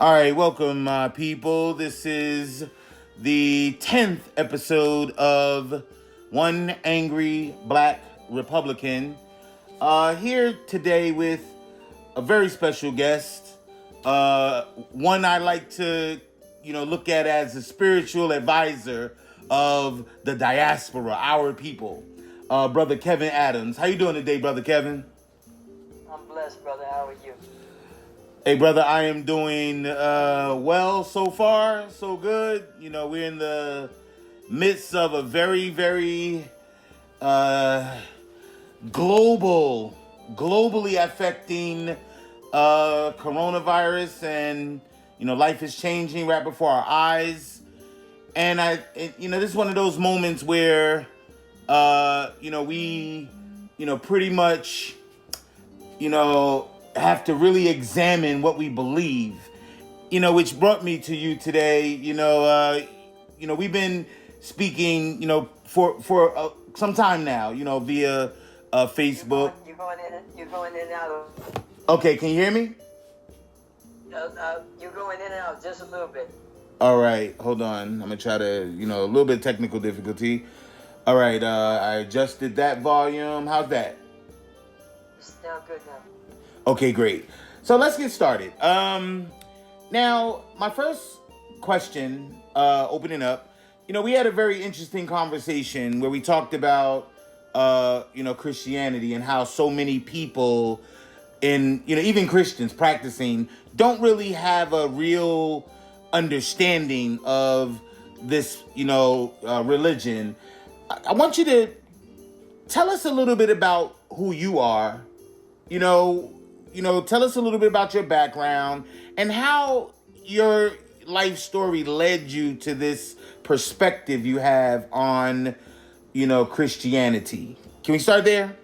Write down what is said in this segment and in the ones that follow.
All right, welcome, people. This is the 10th episode of One Angry Black Republican. Here today with a very special guest. One I like to, look at as a spiritual advisor of the diaspora, our people. Brother Kevin Adams. How you doing today, Brother Kevin? I'm blessed, brother. How are you? Hey, brother, I am doing well so far, so good. We're in the midst of a very, very globally affecting coronavirus, and life is changing right before our eyes. And this is one of those moments where we pretty much have to really examine what we believe, which brought me to you today. We've been speaking, for some time now, via Facebook. You're going in and out. Okay, can you hear me? You're going in and out just a little bit. All right, hold on. I'm gonna try to, a little bit of technical difficulty. All right, I adjusted that volume. How's that? It's now good now. Okay, great. So let's get started. Now, my first question, opening up, we had a very interesting conversation where we talked about, Christianity and how so many people even Christians practicing don't really have a real understanding of this, religion. I want you to tell us a little bit about who you are. Tell us a little bit about your background and how your life story led you to this perspective you have on, Christianity. Can we start there?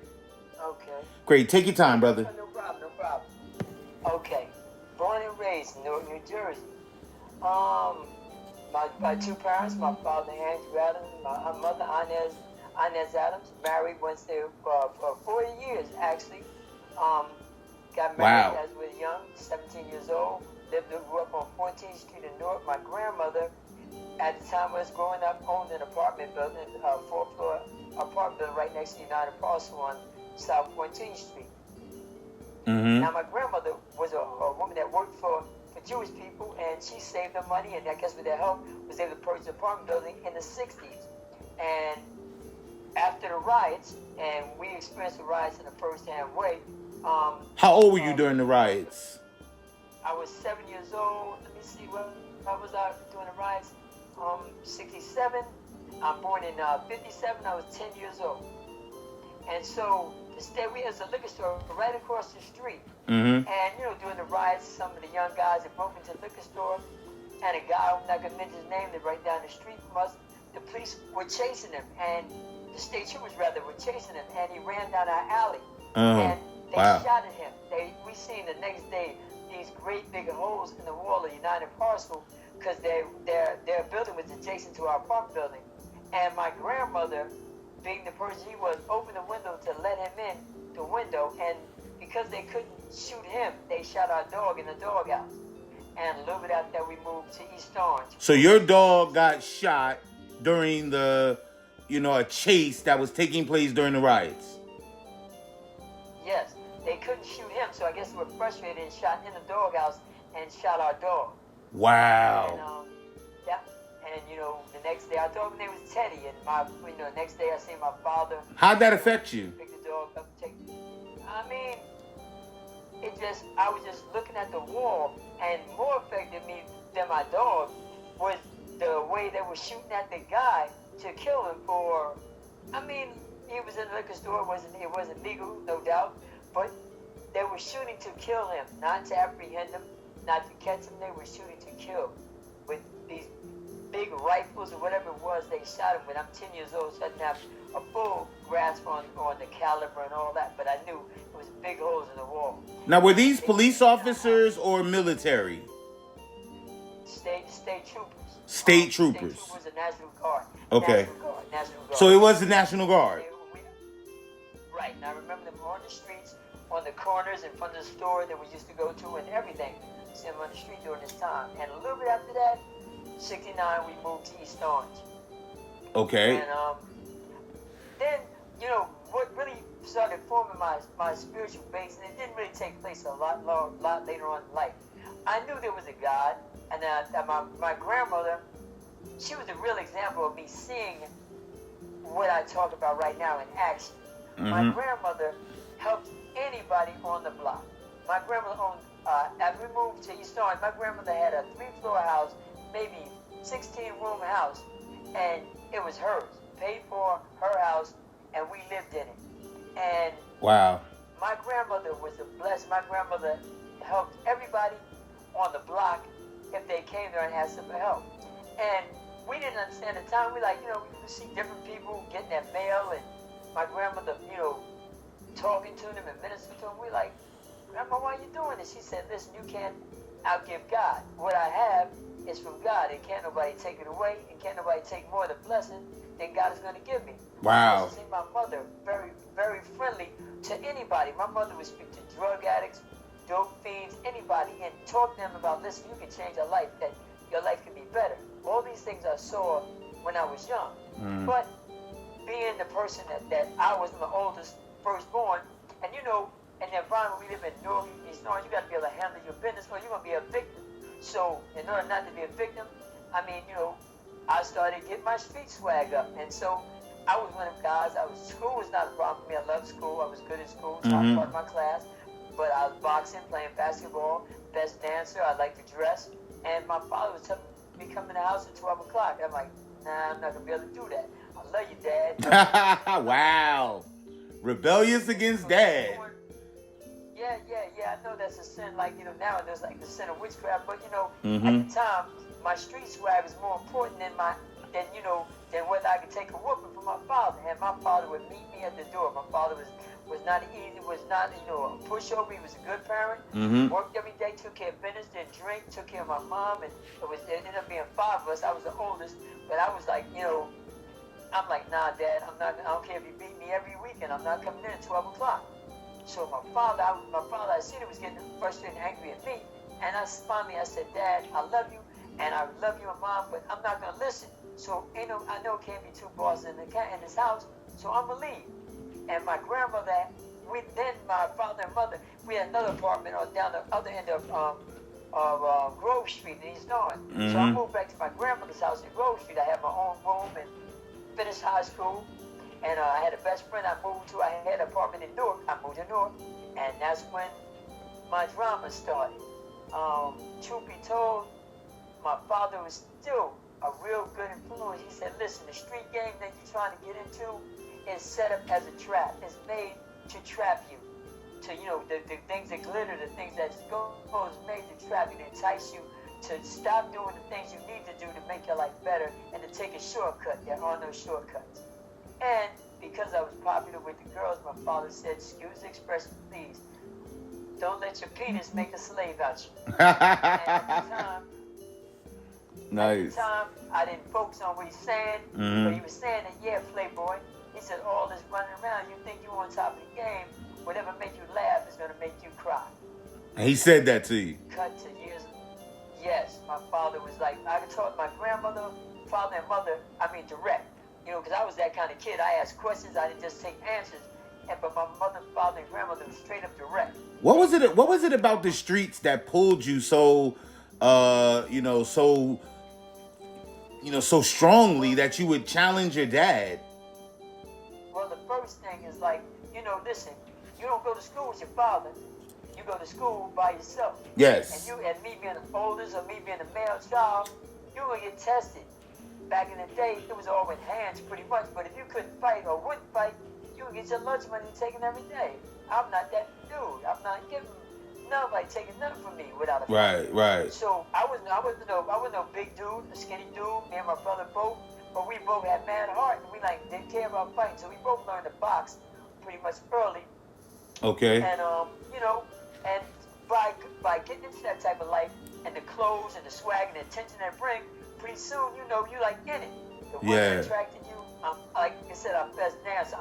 Okay. Great. Take your time, brother. No problem. Okay. Born and raised in Newark, New Jersey. My two parents, my father, Andrew Adams, my mother, Inez Adams, married once they were for 40 years, actually. Got married as we were young, 17 years old. Grew up on 14th Street in Newark. My grandmother, at the time I was growing up, owned an apartment building, a 4-floor apartment building right next to United Parcel on South 14th Street. Mm-hmm. Now, my grandmother was a woman that worked for Jewish people, and she saved them money, and I guess with their help, was able to purchase an apartment building in the 60s. And after the riots, and we experienced the riots in a first-hand way. How old were you during the riots? I was 7 years old. Let me see, how was I during the riots? 67. I'm born in 57. I was 10 years old. And so we had a liquor store right across the street. Mm-hmm. And, during the riots, some of the young guys had broken into the liquor store. And a guy, I'm not going to mention his name, lived right down the street from us. The police were chasing him. And the state troopers, rather, were chasing him. And he ran down our alley. And they shot at him. We seen the next day these great big holes in the wall of United Parcel because their building was adjacent to our apartment building. And my grandmother, being the person she was, opened the window to let him in the window. And because they couldn't shoot him, they shot our dog in the doghouse. And a little bit after that, we moved to East Orange. So your dog got shot during a chase that was taking place during the riots? Yes. They couldn't shoot him, so I guess they were frustrated and shot in the doghouse and shot our dog. Wow. And, and the next day, our dog's name was Teddy, and the next day I seen my father. How'd that affect you? Pick the dog up, I was just looking at the wall, and more affected me than my dog was the way they were shooting at the guy to kill him for, he was in the liquor store, it wasn't legal, no doubt. But they were shooting to kill him, not to apprehend him, not to catch him. They were shooting to kill with these big rifles or whatever it was they shot him with. I'm 10 years old, so I didn't have a full grasp on the caliber and all that, but I knew it was big holes in the wall. Now, were these police officers or military? State troopers. State troopers. State troopers and National Guard. Okay. National Guard. So it was the National Guard. Right, and I remember them on the streets, on the corners in front of the store that we used to go to and everything. See them on the street during this time. '89 we moved to East Orange. Okay. And then, what really started forming my spiritual base, and it didn't really take place a lot later on in life. I knew there was a God, and my grandmother, she was a real example of me seeing what I talk about right now in action. Mm-hmm. My grandmother helped anybody on the block. My grandmother owned, as we moved to East Orange, my grandmother had a 3-floor house, maybe 16-room house, and it was hers, paid for, her house, and we lived in it. And wow. my grandmother was a blessed. My grandmother helped everybody on the block if they came there and asked them for help. And we didn't understand at the time. We could see different people getting their mail, and my grandmother, talking to them and ministering to them. We like, Grandma, why are you doing this? She said, listen, you can't outgive God. What I have is from God, and can't nobody take it away, and can't nobody take more of the blessing than God is going to give me. Wow. I see my mother very, very friendly to anybody. My mother would speak to drug addicts, dope fiends, anybody, and talk to them about, listen, you can change your life, that your life can be better. All these things I saw when I was young. But being the person that I was my oldest, firstborn, and in the environment we live in, North East Orange, you got to be able to handle your business, or you're going to be a victim. So in order not to be a victim, I started getting my street swag up. And so I was one of the guys, school was not a problem for me. I loved school. I was good at school, top part of my class. But I was boxing, playing basketball, best dancer. I liked to dress. And my father was telling me to come in the house at 12 o'clock. I'm like, nah, I'm not going to be able to do that. I love you, Dad. Wow. Rebellious against Dad. Yeah. I know that's a sin. Now there's like the sin of witchcraft. But at the time, my street swag was more important than whether I could take a whooping from my father. And my father would meet me at the door. My father was not a pushover. He was a good parent. Worked every day, took care of business, didn't drink, took care of my mom, and it ended up being 5 of us. I was the oldest, but I was like, I'm like, nah, Dad, I don't care if you beat me every weekend. I'm not coming in at 12 o'clock. So my father, I seen he was getting frustrated and angry at me. And I said, Dad, I love you, and I love you and Mom, but I'm not going to listen. So I know it can't be 2 bosses in this house, so I'm going to leave. And my grandmother, my father and mother, we had another apartment down the other end of Grove Street in East Orange. So I moved back to my grandmother's house in Grove Street. I had my own room and finished high school. And I had a best friend I moved to. I had an apartment in Newark. I moved to Newark. And that's when my drama started. Truth be told, my father was still a real good influence. He said, listen, the street game that you're trying to get into is set up as a trap. It's made to trap you. To, the things that glitter, the things that go is made to trap you, to entice you to stop doing the things you need to do to make your life better and to take a shortcut. There are no shortcuts. And because I was popular with the girls, my father said, excuse the expression, please, don't let your penis make a slave out you. And at the time, I didn't focus on what he's saying, but he was saying that, yeah, playboy. He said, all this running around, you think you're on top of the game, whatever make you laugh is going to make you cry. And he said that to you. Cut to years. Yes, my father was like, I could talk to my grandmother, father, and mother, direct. Because I was that kind of kid. I asked questions, I didn't just take answers. But my mother, father, and grandmother was straight up direct. What was it about the streets that pulled you so so strongly that you would challenge your dad? Well, the first thing is listen, you don't go to school with your father. You go to school by yourself. Yes. And me being the oldest or me being a male child, you're going to get tested. Back in the day, it was all with hands pretty much, but if you couldn't fight or wouldn't fight, you would get your lunch money taken every day. I'm not that dude. I'm not giving nobody taking nothing from me without a fight. Right. So I wasn't no big dude, a skinny dude, me and my brother both, but we both had mad heart and we didn't care about fighting. So we both learned to box pretty much early. Okay. And and by getting into that type of life and the clothes and the swag and the attention that bring, pretty soon you in it. The one that attracted you, like I said, I'm best dancer. I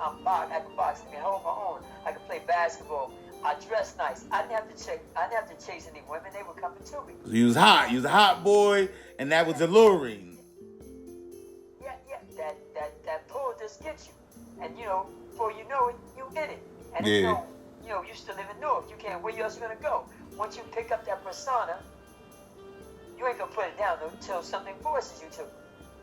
can box. I can hold my own. I can play basketball. I dress nice. I didn't have to chase any women. They were coming to me. You was hot. You was a hot boy, and that was alluring. get you. And, before you know it, you in it. And, Yeah. you still live in North. You can't, where else you going to go? Once you pick up that persona, you ain't going to put it down until something forces you to.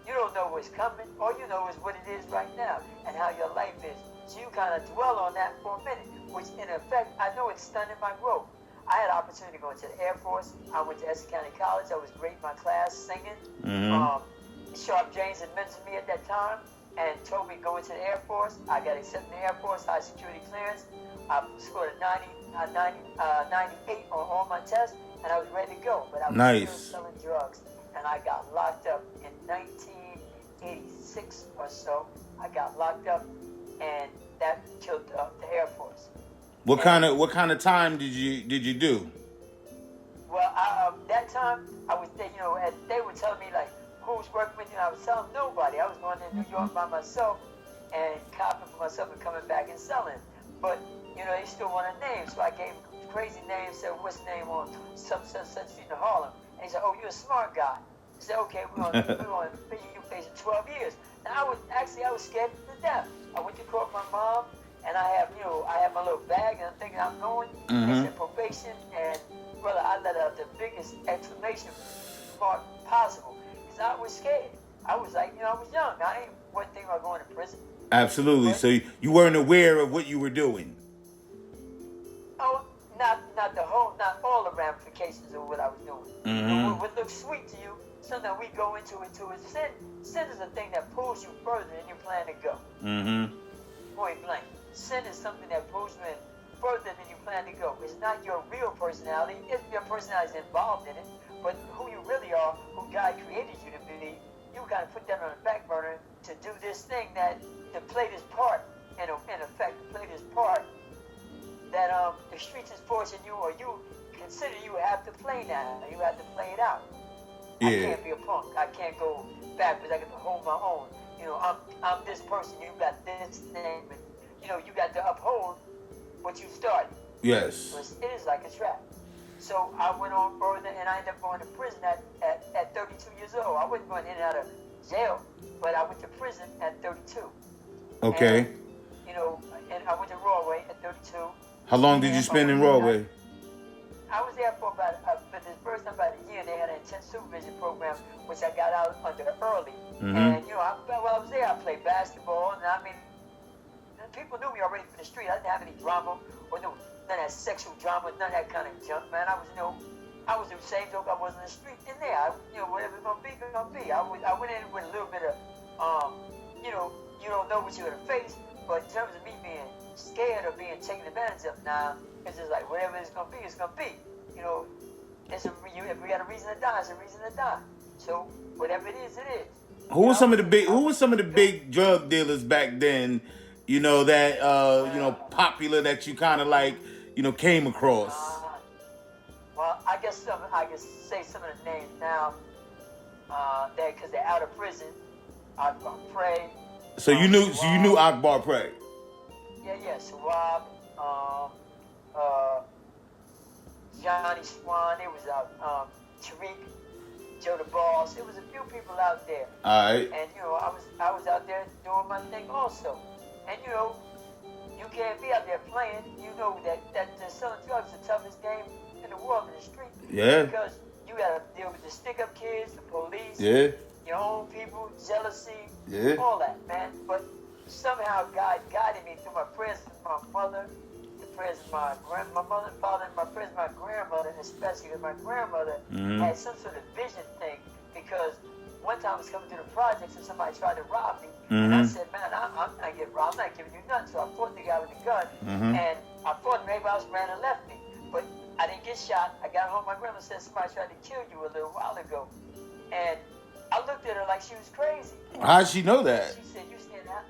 You don't know what's coming. All you know is what it is right now and how your life is. So you kind of dwell on that for a minute, which in effect, I know it's stunning my growth. I had an opportunity to go into the Air Force. I went to Essex County College. I was great in my class singing. Sharp James had mentioned me at that time and told me go into the Air Force. I got accepted in the Air Force, high security clearance. I scored a 98 on all my tests, and I was ready to go. But I was still selling drugs, and I got locked up in 1986 or so. I got locked up, and that killed the Air Force. What kind of time did you do? Well, that time I was, and they would tell me like, who's working with you? And I was telling nobody. I was going to New York by myself and copping for myself and coming back and selling. But they still want a name, so I gave crazy names. Said, what's the name on such street in Harlem? And he said, oh, you're a smart guy. I said, okay, we're going to pay you 12 years. And I was scared to death. I went to court with my mom, and I have my little bag, and I'm thinking I'm going. And they said probation, and brother, I let out the biggest exclamation mark possible, because I was scared. I was like, I was young. I wasn't thinking about going to prison. Absolutely. But, so you weren't aware of what you were doing. Oh, not all the ramifications of what I was doing. What looks sweet to you, sometimes we go into it too. Sin is a thing that pulls you further than you plan to go. Point blank. Sin is something that pulls you in further than you plan to go. It's not your real personality. Your personality is involved in it, but who you really are, who God created you to be, you gotta put that on the back burner to do this thing to play this part, in effect, to play this part that the streets is forcing you, or you consider you have to play now. You have to play it out. Yeah. I can't be a punk. I can't go backwards. I got to hold my own. I'm this person. You got this name, and you got to uphold what you started. Yes. So it is like a trap. So I went on further, and I ended up going to prison at 32 years old. I wasn't going in and out of jail, but I went to prison at 32. Okay. And, and I went to Rawway at 32. How long did you spend in Rawway? I was there for about a year. They had an intense supervision program, which I got out under early. And while I was there, I played basketball, and people knew me already from the street. I didn't have any drama or none of that sexual drama, none of that kind of junk, man. I was the same dope I was in the street. In there, whatever it's gonna be. I went in with a little bit of, you don't know what you're gonna face, but in terms of me being scared or being taken advantage of, now it's just like whatever it's gonna be, it's gonna be. If we got a reason to die, it's a reason to die. So whatever it is, it is. Who were some of the big drug dealers back then? Popular that you kind of like, came across. Well, I guess I can say some of the names now. Because they're out of prison. Akbar Prey. So you knew Akbar Prey. Yeah. Swab. Johnny Swan. It was Tariq. Joe the Boss. It was a few people out there. All right. And I was out there doing my thing also. And you can't be out there playing. You know that selling drugs is the toughest game in the world in the street. Yeah. Because you gotta deal with the stick-up kids, the police, your own people, jealousy, all that, man. But somehow God guided me through my prayers with my mother, the prayers of my mother and father, and my prayers of my grandmother, and especially because my grandmother had some sort of vision thing. Because one time I was coming to the projects and somebody tried to rob me. And I said, man, I'm not getting robbed. I'm not giving you nothing. So I fought the guy with the gun. And I fought him. Everybody else ran and left me. But I didn't get shot. I got home. My grandma said somebody tried to kill you a little while ago. And I looked at her like she was crazy. How'd she know that? She said, you stand out.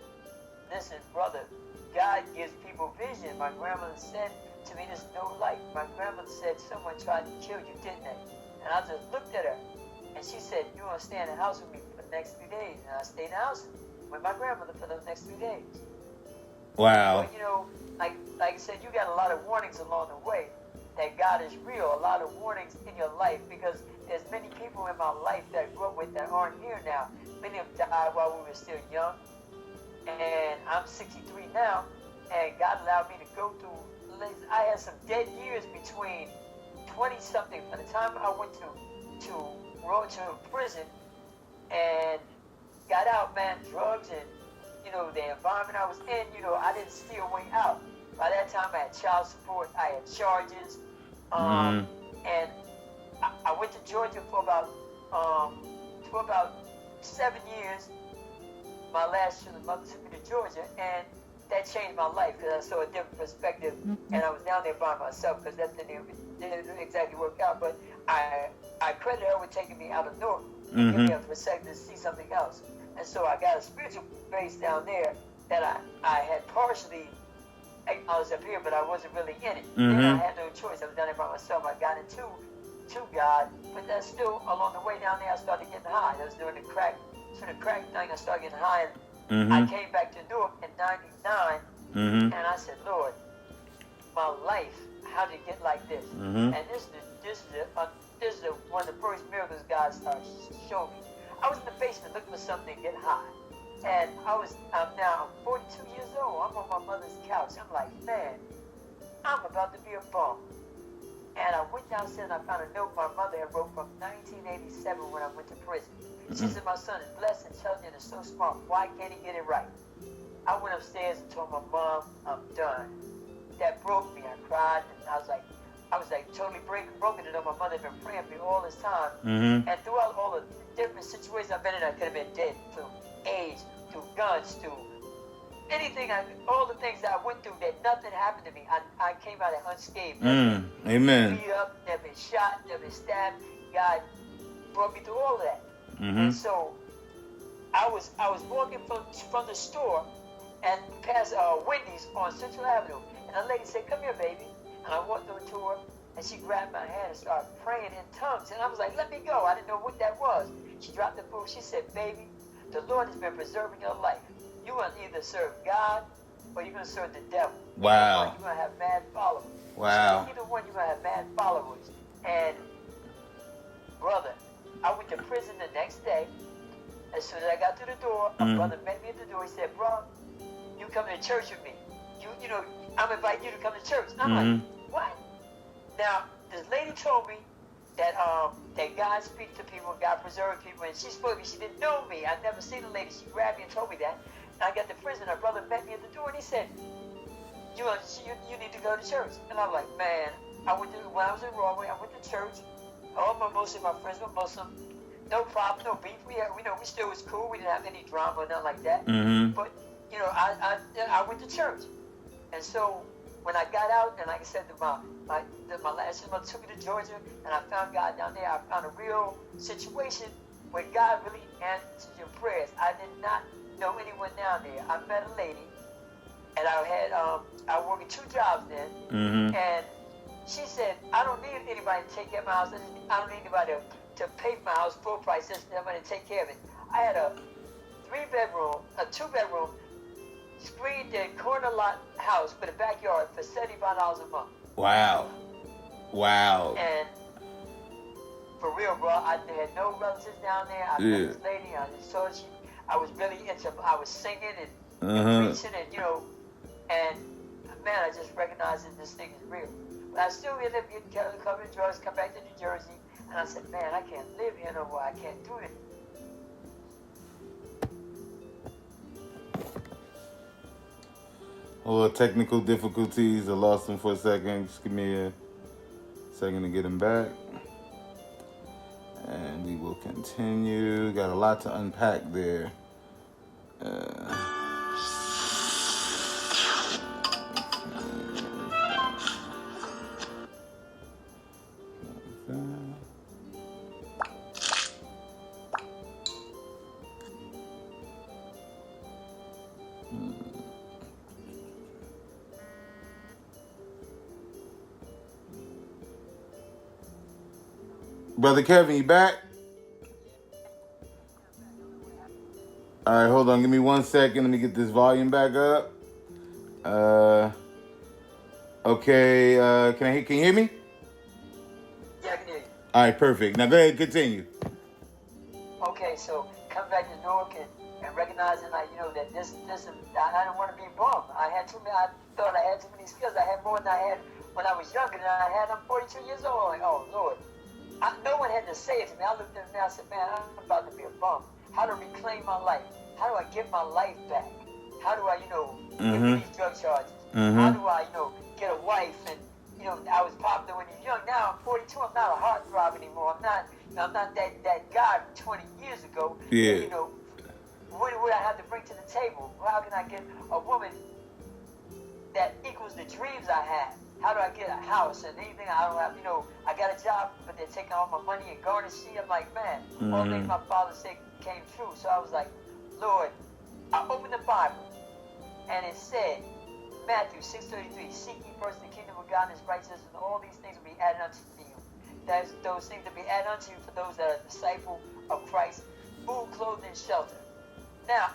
Listen, brother, God gives people vision. My grandmother said to me, there's no light. My grandmother said, someone tried to kill you, didn't they? And I just looked at her. And she said, you want to stay in the house with me for the next 3 days. And I stayed in the house with my grandmother for the next 3 days. Wow. But, like I said, you got a lot of warnings along the way that God is real, a lot of warnings in your life, because there's many people in my life that I grew up with that aren't here now. Many of them died while we were still young. and I'm 63 now, and God allowed me to go through. I had some dead years between 20 something. By the time I went to prison and got out, man, drugs and the environment I was in, I didn't see a way out. By that time, I had child support, I had charges, and I went to Georgia for about 7 years. My last year, the mother took me to Georgia, and that changed my life because I saw a different perspective, and I was down there by myself because that didn't exactly work out. But I credit her with taking me out of Newark and giving me a perspective to see something else. And so I got a spiritual base down there that I had partially acknowledged up here, but I wasn't really in it. Then I had no choice. I was down there by myself. I got into God, but that's still along the way down there. I started getting high. I was doing the crack thing. I started getting high, and I came back to Newark in '99, and I said, Lord, my life, how did it get like this? And this is one of the first miracles God started showing me. I was in the basement looking for something to get high, and I'm now 42 years old. I'm on my mother's couch. I'm like, man, I'm about to be a bum. And I went downstairs and I found a note my mother had wrote from 1987 when I went to prison. She said, my son is blessed, intelligent, and so smart. Why can't he get it right? I went upstairs and told my mom, I'm done. That broke me. I cried, and I was like totally broken. And my mother had been praying for me all this time. And throughout all the different situations I've been in, I could have been dead through AIDS, through guns, through anything, all the things that I went through, that nothing happened to me. I came out of unscathed. Amen. Beat up, never been shot, never been stabbed. God brought me through all of that. And so I was walking from the store and past Wendy's on Central Avenue, and a lady said, "Come here, baby." And I walked over to her, and she grabbed my hand and started praying in tongues. And I was like, "Let me go." I didn't know what that was. She dropped the food. She said, "Baby, the Lord has been preserving your life. You're going to either serve God or you're going to serve the devil. Wow. You're going to have mad followers." Wow. So either one, you're going to have mad followers. And, brother, I went to prison the next day. As soon as I got through the door, a brother met me at the door. He said, "Bro, you come to church with me. You know, I'm inviting you to come to church." And I'm like, "What?" Now, this lady told me that God speaks to people, God preserves people, and she spoke to me. She didn't know me. I'd never seen the lady. She grabbed me and told me that. And I got to prison. Her brother met me at the door, and he said, you need to go to church." And I'm like, man, when I was in Broadway, I went to church. Most of my friends were Muslim. No problem, no beef. We still was cool. We didn't have any drama or nothing like that. But I went to church, and so when I got out, and like I said, my last mother took me to Georgia, and I found God down there. I found a real situation where God really answers your prayers. I did not know anyone down there. I met a lady, and I worked in 2 jobs then, and she said, "I don't need anybody to take care of my house. I don't need anybody to pay for my house full price. Just somebody to take care of it." I had a 2-bedroom, screened-in corner lot house with a backyard for $75 a month. Wow. And for real, bro, I had no relatives down there. I met this lady. I just saw I was really I was singing and preaching, and and man, I just recognized that this thing is real. But I still ended up getting covered in drugs, come back to New Jersey, and I said, man, I can't live here no more. I can't do it. A little technical difficulties. I lost him for a second. Just give me a second to get him back. And we will continue. Got a lot to unpack there. Brother Kevin, you back? All right, hold on. Give me 1 second. Let me get this volume back up. Okay. Can you hear me? Yeah, I can hear you. All right, perfect. Now go ahead, continue. Okay, so come back to Newark, and recognizing, like, you know, that I don't want to be bummed. I thought I had too many skills. I had more than I had when I was younger than I had. I'm 42 years old. Like, oh Lord. No one had to say it to me. I looked at him and I said, man, I'm about to be a bum. How to reclaim my life? How do I get my life back? How do I, you know, get rid of these drug charges? How do I, you know, get a wife? And, you know, I was popular when you were young. Now I'm 42. I'm not a heartthrob anymore. I'm not that guy from 20 years ago. Yeah. And, you know, what would I have to bring to the table? How can I get a woman that equals the dreams I have? How do I get a house and anything I don't have? You know, I got a job, but they're taking all my money and garnishing. I'm like, man, all things my father said came true. So I was like, Lord, I opened the Bible, and it said, Matthew 6:33, seek ye first the kingdom of God and his righteousness, and all these things will be added unto you. Those things will be added unto you for those that are disciples of Christ, food, clothing, and shelter. Now,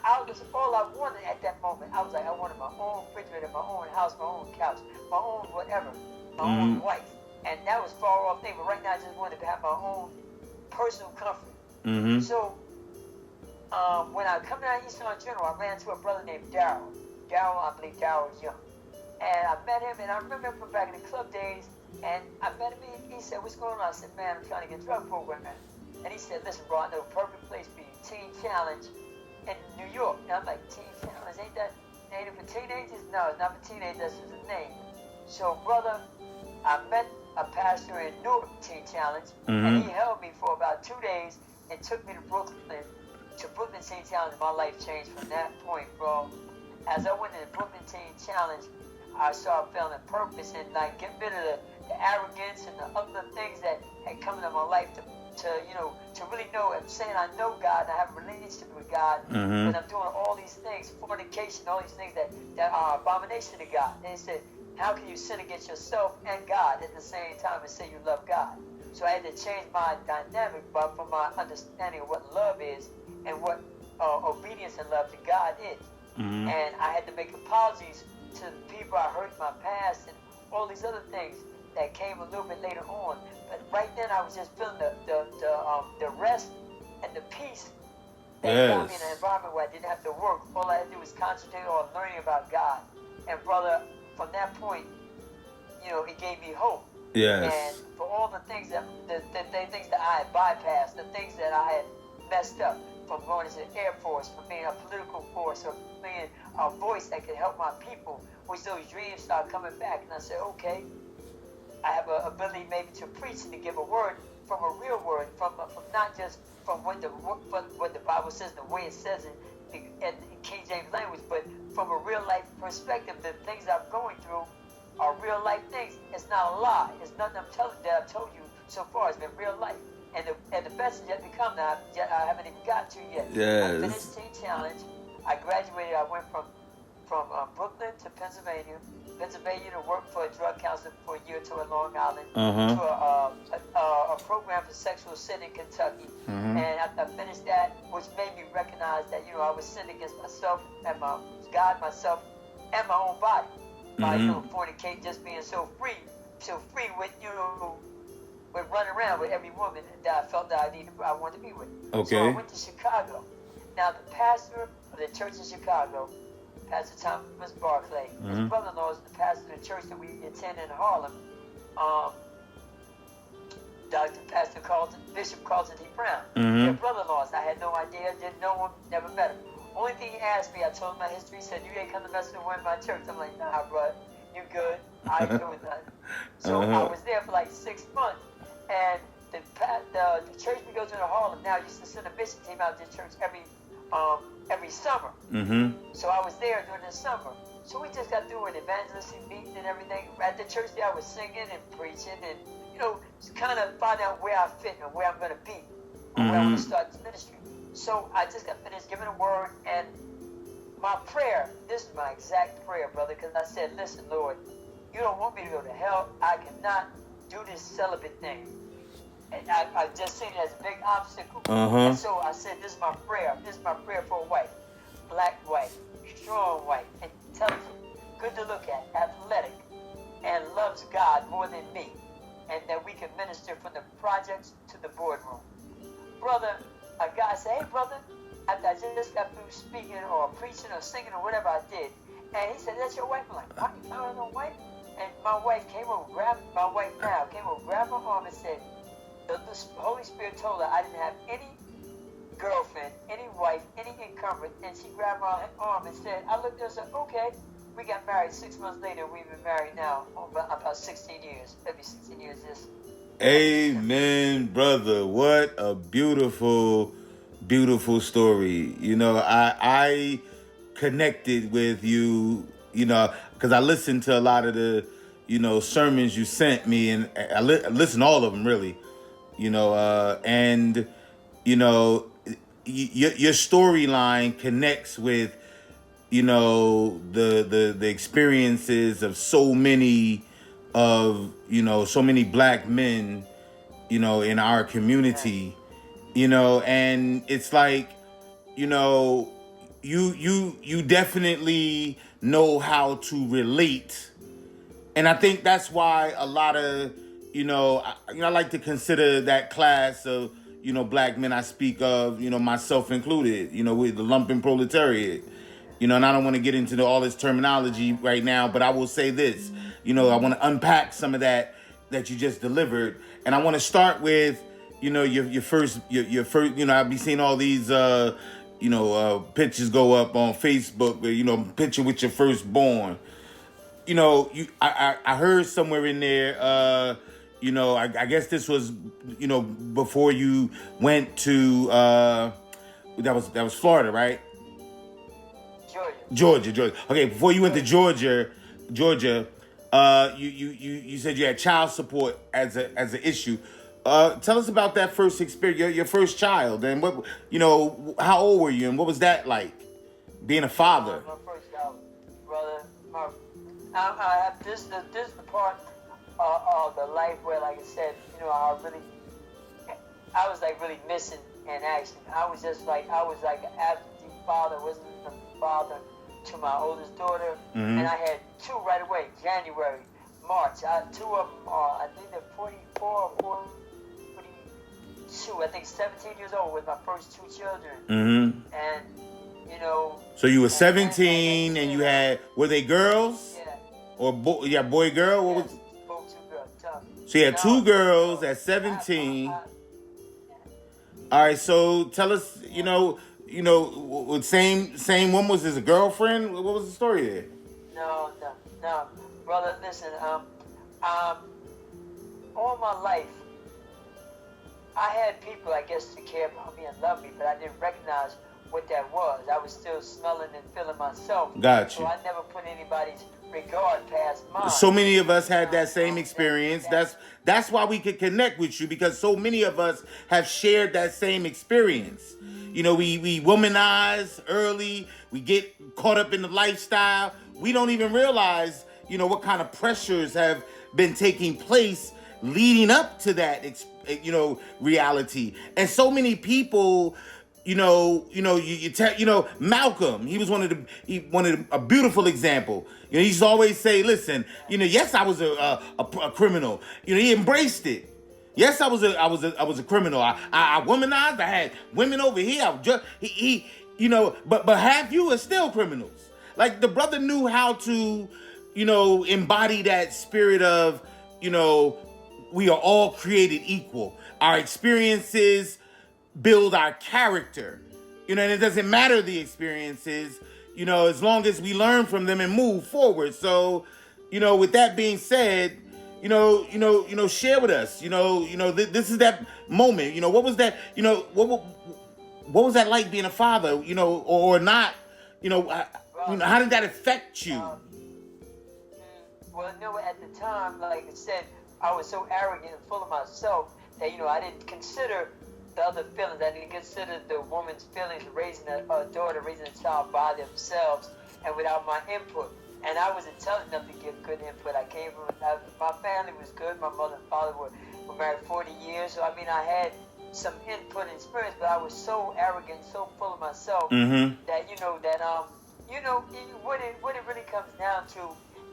all I wanted at that moment. I was like, I wanted my own refrigerator, my own house, my own couch, my own whatever, my own wife. And that was far off thing, but right now I just wanted to have my own personal comfort. So, when I come down Eastern General, I ran into a brother named Darryl. I believe Darryl was young. And I met him, and I remember him from back in the club days, and I met him, and he said, what's going on? I said, man, I'm trying to get a drug program. And he said, listen, bro, I know a perfect place for you, Teen Challenge in New York. And I'm like, Teen Challenge, ain't it for teenagers? No, it's not for teenagers, that's just a name. So, brother, I met a pastor in Newark Teen Challenge, and he held me for about 2 days and took me to Brooklyn Teen Challenge. My life changed from that point, bro. As I went to the Brooklyn Teen Challenge, I started feeling purpose and like get rid of the arrogance and the other things that had come into my life to really know. I'm saying I know God and I have a relationship with God, but I'm doing all these things, fornication, all these things that are abomination to God. And he said, how can you sin against yourself and God at the same time and say you love God? So I had to change my dynamic from my understanding of what love is and what obedience and love to God is. And I had to make apologies to the people I hurt in my past and all these other things that came a little bit later on. But right then I was just feeling the rest and the peace that got me in an environment where I didn't have to work. All I had to do was concentrate on learning about God. And brother, from that point, you know, it gave me hope. Yes. And for all the things that the things that I had bypassed, the things that I had messed up, from going into the Air Force, from being a political force, or being a voice that could help my people, which those dreams started coming back. And I said, okay, I have an ability maybe to preach and to give a word from a real word, from not just from what the Bible says, the way it says it in King James language, but from a real life perspective. The things I'm going through are real life things. It's not a lie. It's nothing that I've told you so far. It's been real life. And the best is yet to come. Now I haven't even got to yet. Yes. I finished Teen Challenge. I graduated. I went from Brooklyn to Pennsylvania to work for a drug counselor for a year to Long Island, to a program for sexual sin in Kentucky. And after I finished that, which made me recognize that, you know, I was sinning against myself and myself, and my own body by, you know, fornicating, just being so free with, you know, with running around with every woman that I felt that I wanted to be with. Okay. So I went to Chicago. Now the pastor of the church in Chicago, Pastor Thomas Barclay, his brother-in-law is the pastor of the church that we attend in Harlem. Bishop Carlton D. Brown. They're brother-in-laws. I had no idea, didn't know him, never met him. Only thing he asked me, I told him my history. He said, you ain't come to mess with one of my church. I'm like, nah, bro, you good. I ain't doing nothing. So I was there for like 6 months. And the church we go to in Harlem now used to send a mission team out to the church every summer. So I was there during the summer. So we just got through an evangelistic meeting and everything. At the church there, I was singing and preaching and, you know, just kind of find out where I fit and where I'm going to be, and where I'm going to start this ministry. So I just got finished giving a word, and my prayer, this is my exact prayer, brother, because I said, listen, Lord, you don't want me to go to hell. I cannot do this celibate thing. And I just seen it as a big obstacle. And so I said, this is my prayer. This is my prayer for a wife. Black wife, strong wife, intelligent, good to look at, athletic, and loves God more than me. And that we can minister from the projects to the boardroom. Brother, a guy said, hey, brother, after I just got through speaking or preaching or singing or whatever I did. And he said, "That's your wife." I'm like, "What? I don't know wife." And my wife came over, grabbed my wife now, came over, grabbed my arm and said, the Holy Spirit told her I didn't have any girlfriend, any wife, any encumbrance. And she grabbed my arm and said, I looked at her and said, "Okay." We got married 6 months later. We've been married now about 16 years. Maybe 16 years this. Amen, brother. What a beautiful, beautiful story. You know, I connected with you, you know, because I listened to a lot of the, you know, sermons you sent me, and I listened to all of them, really, you know, and, you know, your storyline connects with, you know, the experiences of so many black men, you know, in our community, you know, and it's like, you know, you definitely know how to relate. And I think that's why a lot of, I like to consider that class of, you know, black men I speak of, you know, myself included, you know, with the lumpen proletariat. You know, and I don't want to get into all this terminology right now, but I will say this. You know, I want to unpack some of that you just delivered. And I want to start with, you know, your first, you know, I'll be seeing all these, pictures go up on Facebook, you know, picture with your firstborn. You know, I heard somewhere in there, you know, I guess this was, you know, before you went to, that was Florida, right? Georgia. Okay, before you went to Georgia, you said you had child support as an issue. Tell us about that first experience, your first child, and what, you know, how old were you, and what was that like, being a father? My first child, brother. This is the part of the life where, like I said, you know, I was like really missing in action. I was like an absentee father, wasn't a father to my oldest daughter, and I had two right away, January, March. Two of them are, I think they're 44 or 42, I think 17 years old with my first two children. And, you know. So you were 17 and you had, were they girls? Yeah. Or boy, girl? What was? Both two girls. So you had two girls at 17. All right, so tell us, you know, same woman, was this a girlfriend? What was the story there? No, brother. Listen, all my life, I had people, I guess, to care about me and love me, but I didn't recognize what that was. I was still smelling and feeling myself. Gotcha. So I never put anybody's regard past mine. So many of us had that same experience. That's why we could connect with you, because so many of us have shared that same experience. You know, we womanize early. We get caught up in the lifestyle. We don't even realize, you know, what kind of pressures have been taking place leading up to that, you know, reality. And so many people, Malcolm, he wanted a beautiful example. You know, he used to always say, listen, you know, yes, I was a criminal. You know, he embraced it. Yes, I was a criminal. I womanized. I had women over here. I was just but half you are still criminals. Like, the brother knew how to, you know, embody that spirit of, you know, we are all created equal. Our experiences build our character. You know, and it doesn't matter the experiences, you know, as long as we learn from them and move forward. So, you know, with that being said, share with us, this is that moment, you know, what was that, you know, what was that like being a father, you know, or not, how did that affect you? Well, no, at the time, like I said, I was so arrogant and full of myself that, you know, I didn't consider the other feelings. I didn't consider the woman's feelings raising a daughter, raising a child by themselves and without my input. And I was intelligent enough to give good input. I came from, my family was good. My mother and father were married 40 years. So, I mean, I had some input and experience, but I was so arrogant, so full of myself that, what it really comes down to,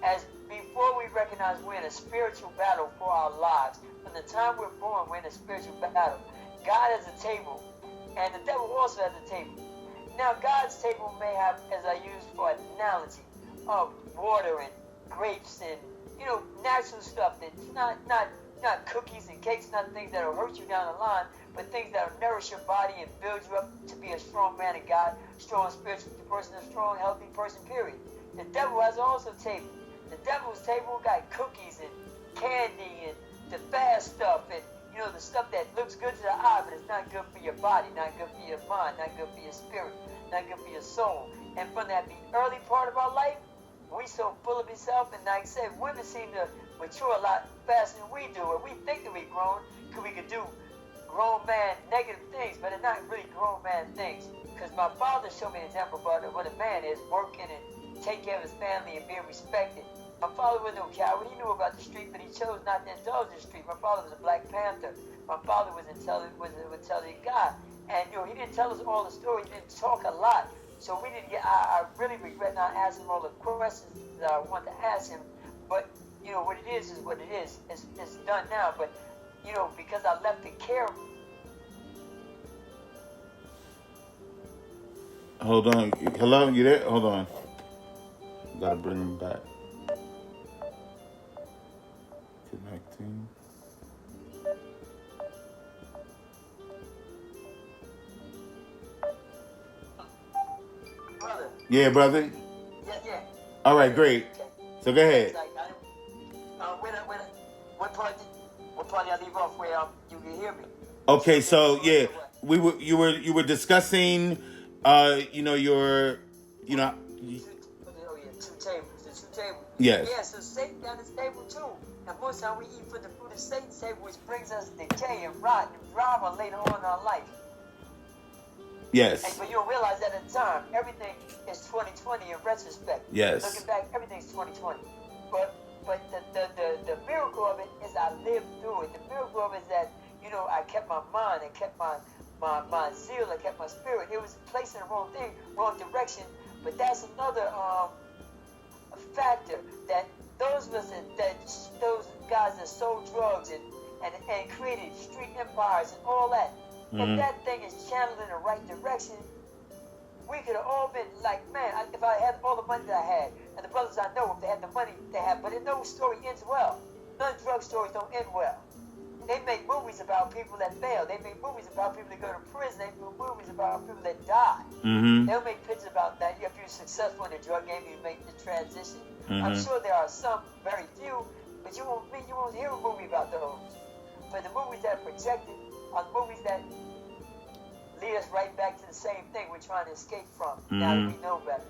as before we recognize we're in a spiritual battle for our lives. From the time we're born, we're in a spiritual battle. God has a table, and the devil also has a table. Now, God's table may have, as I used for an analogy, of water and grapes and, natural stuff that's not cookies and cakes, not things that will hurt you down the line, but things that will nourish your body and build you up to be a strong man of God, strong spiritual person, a strong, healthy person, period. The devil has also table. The devil's table got cookies and candy and the fast stuff and, the stuff that looks good to the eye, but it's not good for your body, not good for your mind, not good for your spirit, not good for your soul. And from that early part of our life, we so full of ourselves, and like I said, women seem to mature a lot faster than we do, and we think that we've grown because we could do grown man negative things, but they're not really grown man things. Because my father showed me an example about what a man is, working and taking care of his family and being respected. My father was no coward. He knew about the street, but he chose not to indulge in the street. My father was a Black Panther. My father was an intelligent guy. And, he didn't tell us all the stories. He didn't talk a lot. So we didn't get, I really regret not asking him all the questions that I wanted to ask him. But, what it is what it is. It's done now. But, because I left the care. Hold on. Hello, you there? Hold on. Gotta bring him back. Connecting. Brother. Yeah, brother. Yeah. All right, great. So go ahead. What part did I leave off where you can hear me? Okay, so yeah, you were discussing, your, two tables. The two tables. Yes. Yeah, so Satan got his table too. And most time we eat from the fruit of Satan's table, which brings us decay and rot and drama later on in our life. Yes. But you'll realize that at the time, everything is 2020 in retrospect. Yes. Looking back, everything's 2020. But the miracle of it is I lived through it. The miracle of it is that, I kept my mind, I kept my zeal, I kept my spirit. It was placed in the wrong thing, wrong direction. But that's another factor that those guys that sold drugs and created street empires and all that. If that thing is channeled in the right direction, we could have all been like, man, if I had all the money that I had, and the brothers I know, if they had the money they have, but no story ends well. None drug stories don't end well. They make movies about people that fail. They make movies about people that go to prison. They make movies about people that die. They'll make pictures about that. If you're successful in the drug game, you make the transition. I'm sure there are some, very few, but you won't hear a movie about those. But the movies that are projected are the movies that lead us right back to the same thing we're trying to escape from now that we know better.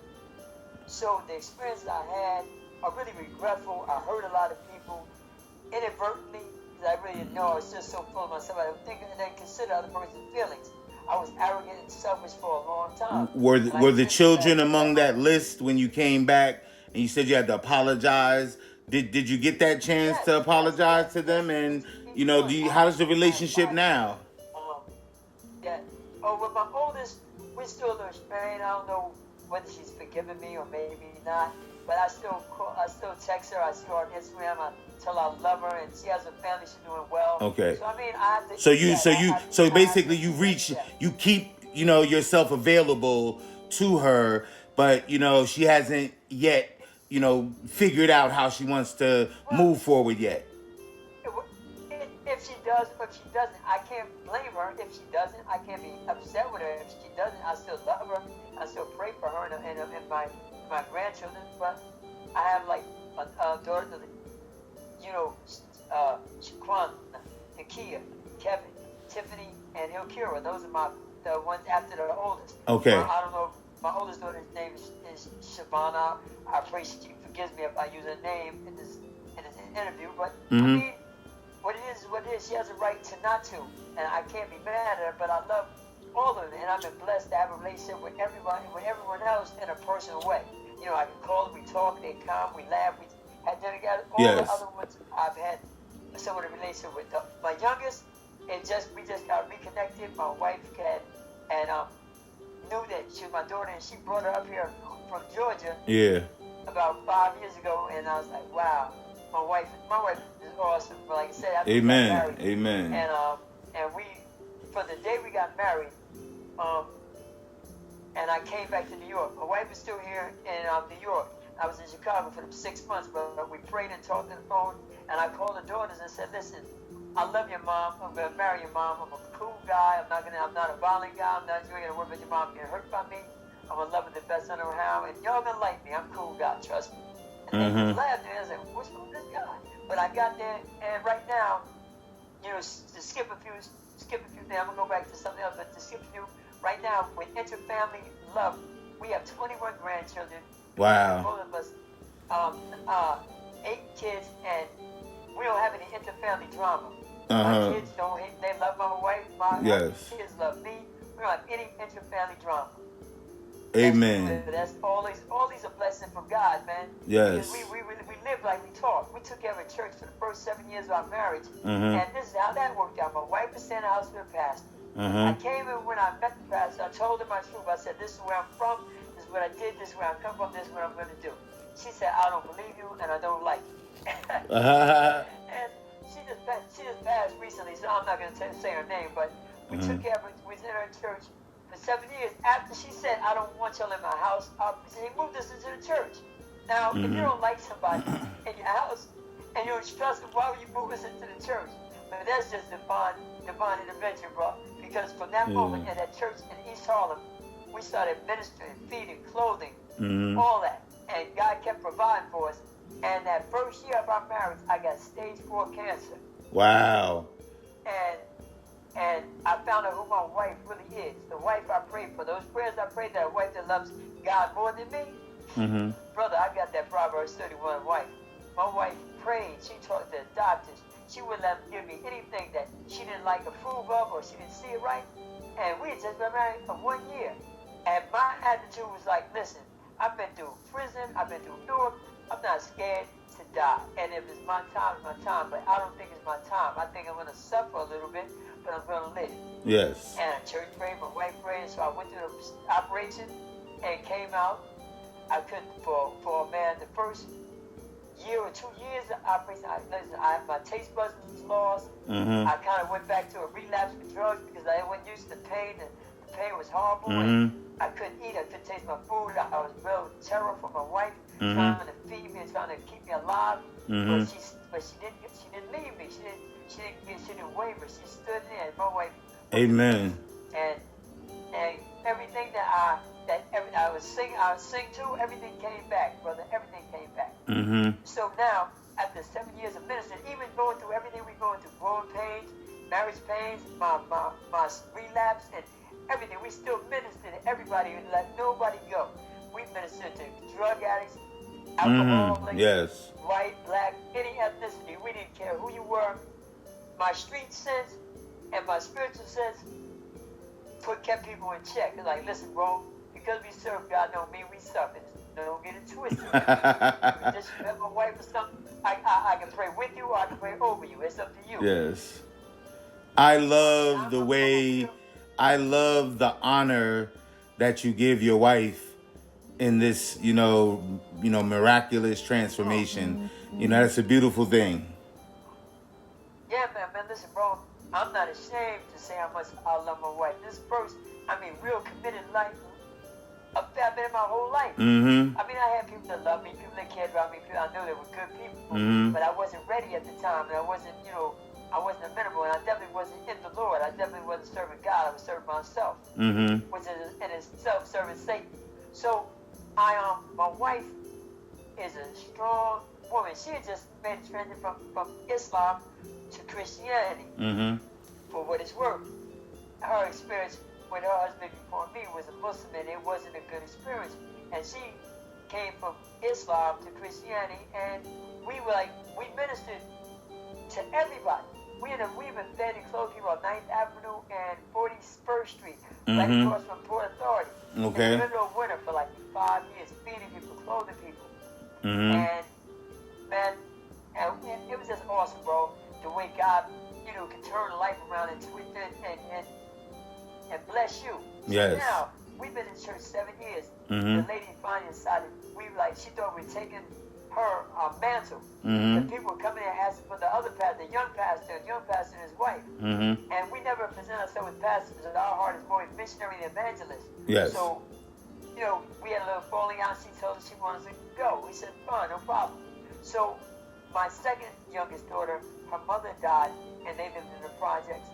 So the experiences I had are really regretful. I hurt a lot of people inadvertently because I really didn't know. I was just so full of myself. I didn't think and then consider other person's feelings. I was arrogant and selfish for a long time. Were the children among that list when you came back and you said you had to apologize? Did you get that chance to apologize to them? And how's the relationship now? With my oldest, we're still a little strained. I don't know whether she's forgiven me or maybe not. But I still text her. I see her on Instagram. I tell her I love her, and she has a family. She's doing well. Okay. So I mean, I have to. So basically, you keep yourself available to her, but she hasn't yet figured out how she wants to move forward yet. If she does, or if she doesn't, I can't blame her. If she doesn't, I can't be upset with her. If she doesn't, I still love her. I still pray for her and my grandchildren. But I have like a daughter, Shaquan, Nakia, Kevin, Tiffany, and Hilkira. Those are the ones after the oldest. Okay. I don't know. My oldest daughter's name is Shavana. I pray she forgives me if I use her name in this interview. But I mean, what it is is what it is. She has a right to not to, and I can't be mad at her. But I love all of them, and I've been blessed to have a relationship with everyone else in a personal way. I can call them, we talk, they come, we laugh, we had dinner together. All the other ones I've had some of the relationship with. My youngest, we just got reconnected. My wife knew that she was my daughter, and she brought her up here from Georgia. Yeah. About 5 years ago, and I was like, wow, my wife is awesome. But like I said, after Amen. we got married, Amen. And we, for the day we got married, and I came back to New York. My wife was still here in New York. I was in Chicago for them 6 months, but we prayed and talked on the phone, and I called the daughters and said, listen, I love your mom. I'm going to marry your mom. I'm a cool guy. I'm not a violent guy. I'm not going to worry about your mom getting hurt by me. I'm going to love her the best I know how, and y'all going to like me. I'm a cool guy, trust me. And they laughed, and I said, what's wrong with this guy? But I got there, and right now, you know, to skip a few things, I'm going to go back to something else, but to skip a few, right now, with interfamily love, we have 21 grandchildren. Wow. Both of us, 8 kids, and we don't have any interfamily drama. My kids don't hate, they love my wife, my kids love me. We don't have any interfamily drama. Amen. That's all these are blessings from God, man. Yes. Because we live like we talk. We took care of a church for the first 7 years of our marriage. And this is how that worked out. My wife was staying in the house with the pastor. I came in when I met the pastor. I told her my truth. I said, this is where I'm from. This is what I did. This is where I come from. This is what I'm going to do. She said, I don't believe you and I don't like you. And she just passed recently, so I'm not going to say her name, but we took care of her. We was in her church for 7 years. After she said, I don't want y'all in my house, he moved us into the church. Now, if you don't like somebody in your house and you don't trust them, why would you move us into the church? But that's just divine intervention, bro. Because from that moment in that church in East Harlem, we started ministering, feeding, clothing, all that. And God kept providing for us. And that first year of our marriage, I got stage 4 cancer. Wow. And I found out who my wife really is. The wife I prayed for. Those prayers I prayed, that wife that loves God more than me. Brother, I got that Proverbs 31 wife. My wife prayed. She talked to the doctors. She wouldn't let them give me anything that she didn't like approve of or she didn't see it right. And we had just been married for 1 year. And my attitude was like, listen, I've been through prison. I've been through Newark. I'm not scared to die. And if it's my time, it's my time. But I don't think it's my time. I think I'm going to suffer a little bit, but I'm going to live. Yes. And church prayed, my wife prayed. So I went through the operation and came out. I couldn't, for a man, the first year or 2 years of operation, my taste buds was lost. I kind of went back to a relapse with drugs because I wasn't used to the pain. And the pain was horrible. And I couldn't eat. I couldn't taste my food. I was real terror for my wife. Trying to feed me and trying to keep me alive, but she didn't leave me. She didn't waver. She stood there. And my wife. Amen. And everything that I would sing to, everything came back, brother. Everything came back. So now, after 7 years of ministry, even going through everything we're going through, growing pains, marriage pains, my relapse, and everything, we still minister to everybody and let nobody go. We minister to drug addicts, alcoholics, white, black, any ethnicity. We didn't care who you were. My street sense and my spiritual sense kept people in check. They're like, listen, bro, because we serve God don't mean we suffer. Don't get it twisted. Just you have a wife or something, I can pray with you or I can pray over you. It's up to you. Yes. I love the honor that you give your wife in this, miraculous transformation. That's a beautiful thing. Yeah, man, listen, bro, I'm not ashamed to say how much I love my wife. This first, real committed life. I've been in my whole life. I had people that loved me, people that cared about me, people I knew they were good people, but I wasn't ready at the time, and I wasn't amenable, and I definitely wasn't in the Lord. I definitely wasn't serving God. I was serving myself, which is in itself serving Satan. So, my wife is a strong woman. She had just made a transition from Islam to Christianity. For what it's worth, her experience with her husband before me was a Muslim, and it wasn't a good experience. And she came from Islam to Christianity, and we ministered to everybody. We've been fed and clothed people on 9th Avenue and 41st Street, right across from Port Authority. Okay. In the middle of winter for like 5 years, feeding people, clothing people. And man, it was just awesome, bro. The way God, can turn life around and twist it and bless you. Yes. So now, we've been in church 7 years. The lady finally decided, she thought we were taking her mantle. The people were coming in and asking for the other pastor, the young pastor and his wife. And we never present ourselves as pastors. Our heart is more missionary than evangelist. Yes. So we had a little falling out. She told us she wanted to go. We said, fine, no problem. So my second youngest daughter, her mother died, and they lived in the projects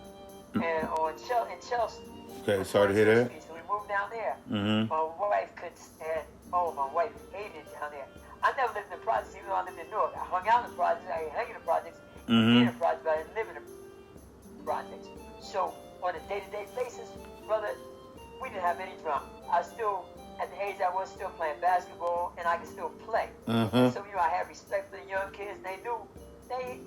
and in Chelsea. Okay, sorry to hear that. So we moved down there. Mm-hmm. My wife couldn't stand. Oh, my wife hated it down there. I never lived in the projects, even though I lived in Newark. I hung out in the projects. I hung in the projects. In the projects, but I didn't live in the projects. So on a day-to-day basis, brother, we didn't have any drama. I still, at the age I was, still playing basketball, and I could still play. So I had respect for the young kids. They knew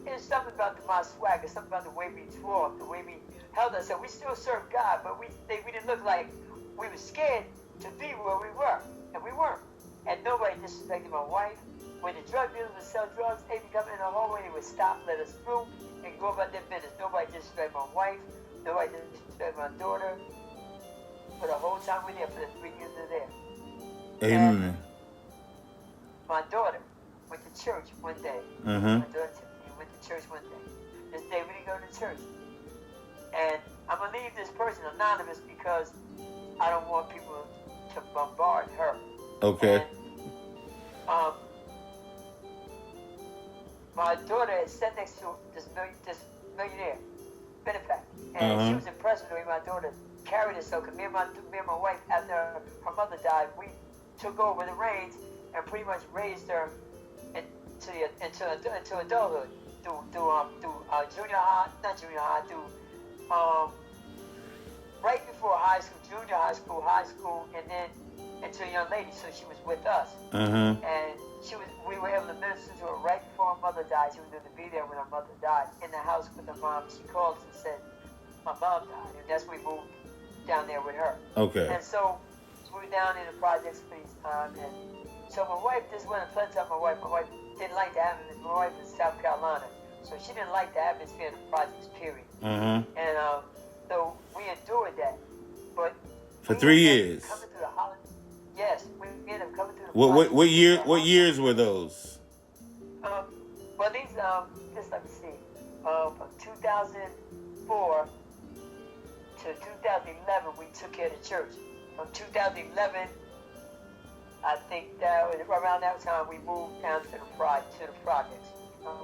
there's something about my swagger, something about the way we talked, the way we held ourselves. We still served God, but we didn't look like we were scared to be where we were, and we weren't. And nobody disrespected my wife. When the drug dealers would sell drugs, they'd be coming in the hallway, they would stop, let us through, and go about their business. Nobody disrespected my wife. Nobody disrespected my daughter. For the whole time we were there, for the 3 years we were there. Amen. And my daughter went to church one day. Mm-hmm. My daughter Tiffany went to church one day. This day we didn't go to church. And I'm going to leave this person anonymous because I don't want people to bombard her. Okay. And, my daughter had sat next to this millionaire, benefactor. And she was impressed with the way my daughter carried herself. Because me and my wife, after her mother died, we took over the reins and pretty much raised her into adulthood through junior high, not junior high, right before high school, junior high school, and then into a young lady. So she was with us, and we were able to minister to her right before her mother died. She was able to be there when her mother died in the house with her mom. She called us and said, "My mom died," and that's when we moved down there with her. Okay. And so we were down in the projects for these time, and so my wife, this wasn't a pleasant time. My wife didn't like the atmosphere. My wife is in South Carolina, so she didn't like the atmosphere in the projects, period. And so we endured that. But for 3 years. Coming through the holidays. Yes, we ended up coming through the What years were those? Well, these just let me see. From 2004 to 2011, we took care of the church. From 2011, I think that was around that time we moved down to the projects.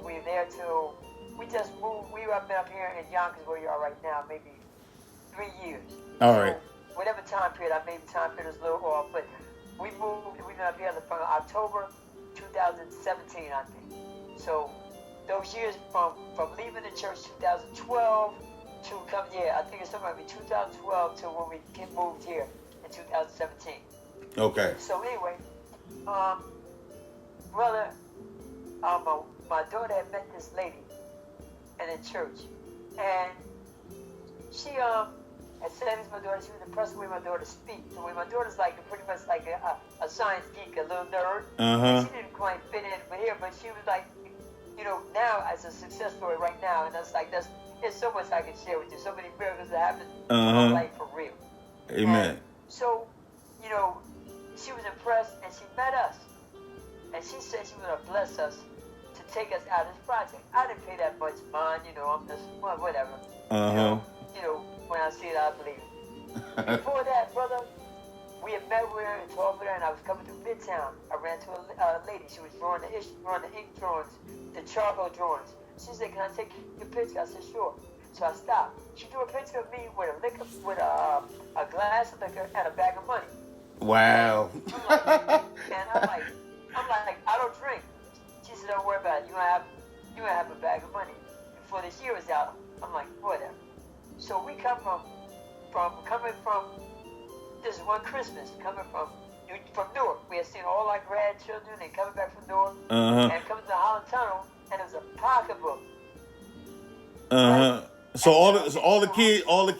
We were there till we just moved. We were up here in Yonkers, where you are right now, maybe 3 years. All right. So, whatever time period, maybe time period is a little off, but we moved. We've been up here from October 2017, I think. So those years from leaving the church 2012 to come, I think it's somewhere between 2012 to when we moved here in 2017. Okay. So anyway, brother, my daughter had met this lady in a church, and she had said to my daughter, she was impressed with the way my daughter speaks. The way my daughter's pretty much like a science geek, a little nerd. She didn't quite fit in with here, but she was like, now as a success story right now, and there's so much I can share with you. So many miracles that happen in my life for real. Amen. And so, she was impressed, and she met us. And she said she was going to bless us to take us out of this project. I didn't pay that much mind, I'm just, whatever. When I see it, I believe it. Before that, brother, we had met with her and talked with her, and I was coming through Midtown. I ran to a lady. She was drawing the ink drawings, the charcoal drawings. She said, "Can I take your picture?" I said, "Sure." So I stopped. She drew a picture of me with a glass of liquor and a bag of money. Wow. I'm like, I don't drink. She said, "Don't worry about it. You're gonna have a bag of money before this year is out." I'm like, whatever. So we come coming from this one Christmas, coming from Newark. We had seen all our grandchildren and coming back from Newark and coming to the Holland Tunnel, and it was a pocketbook. Right? So all the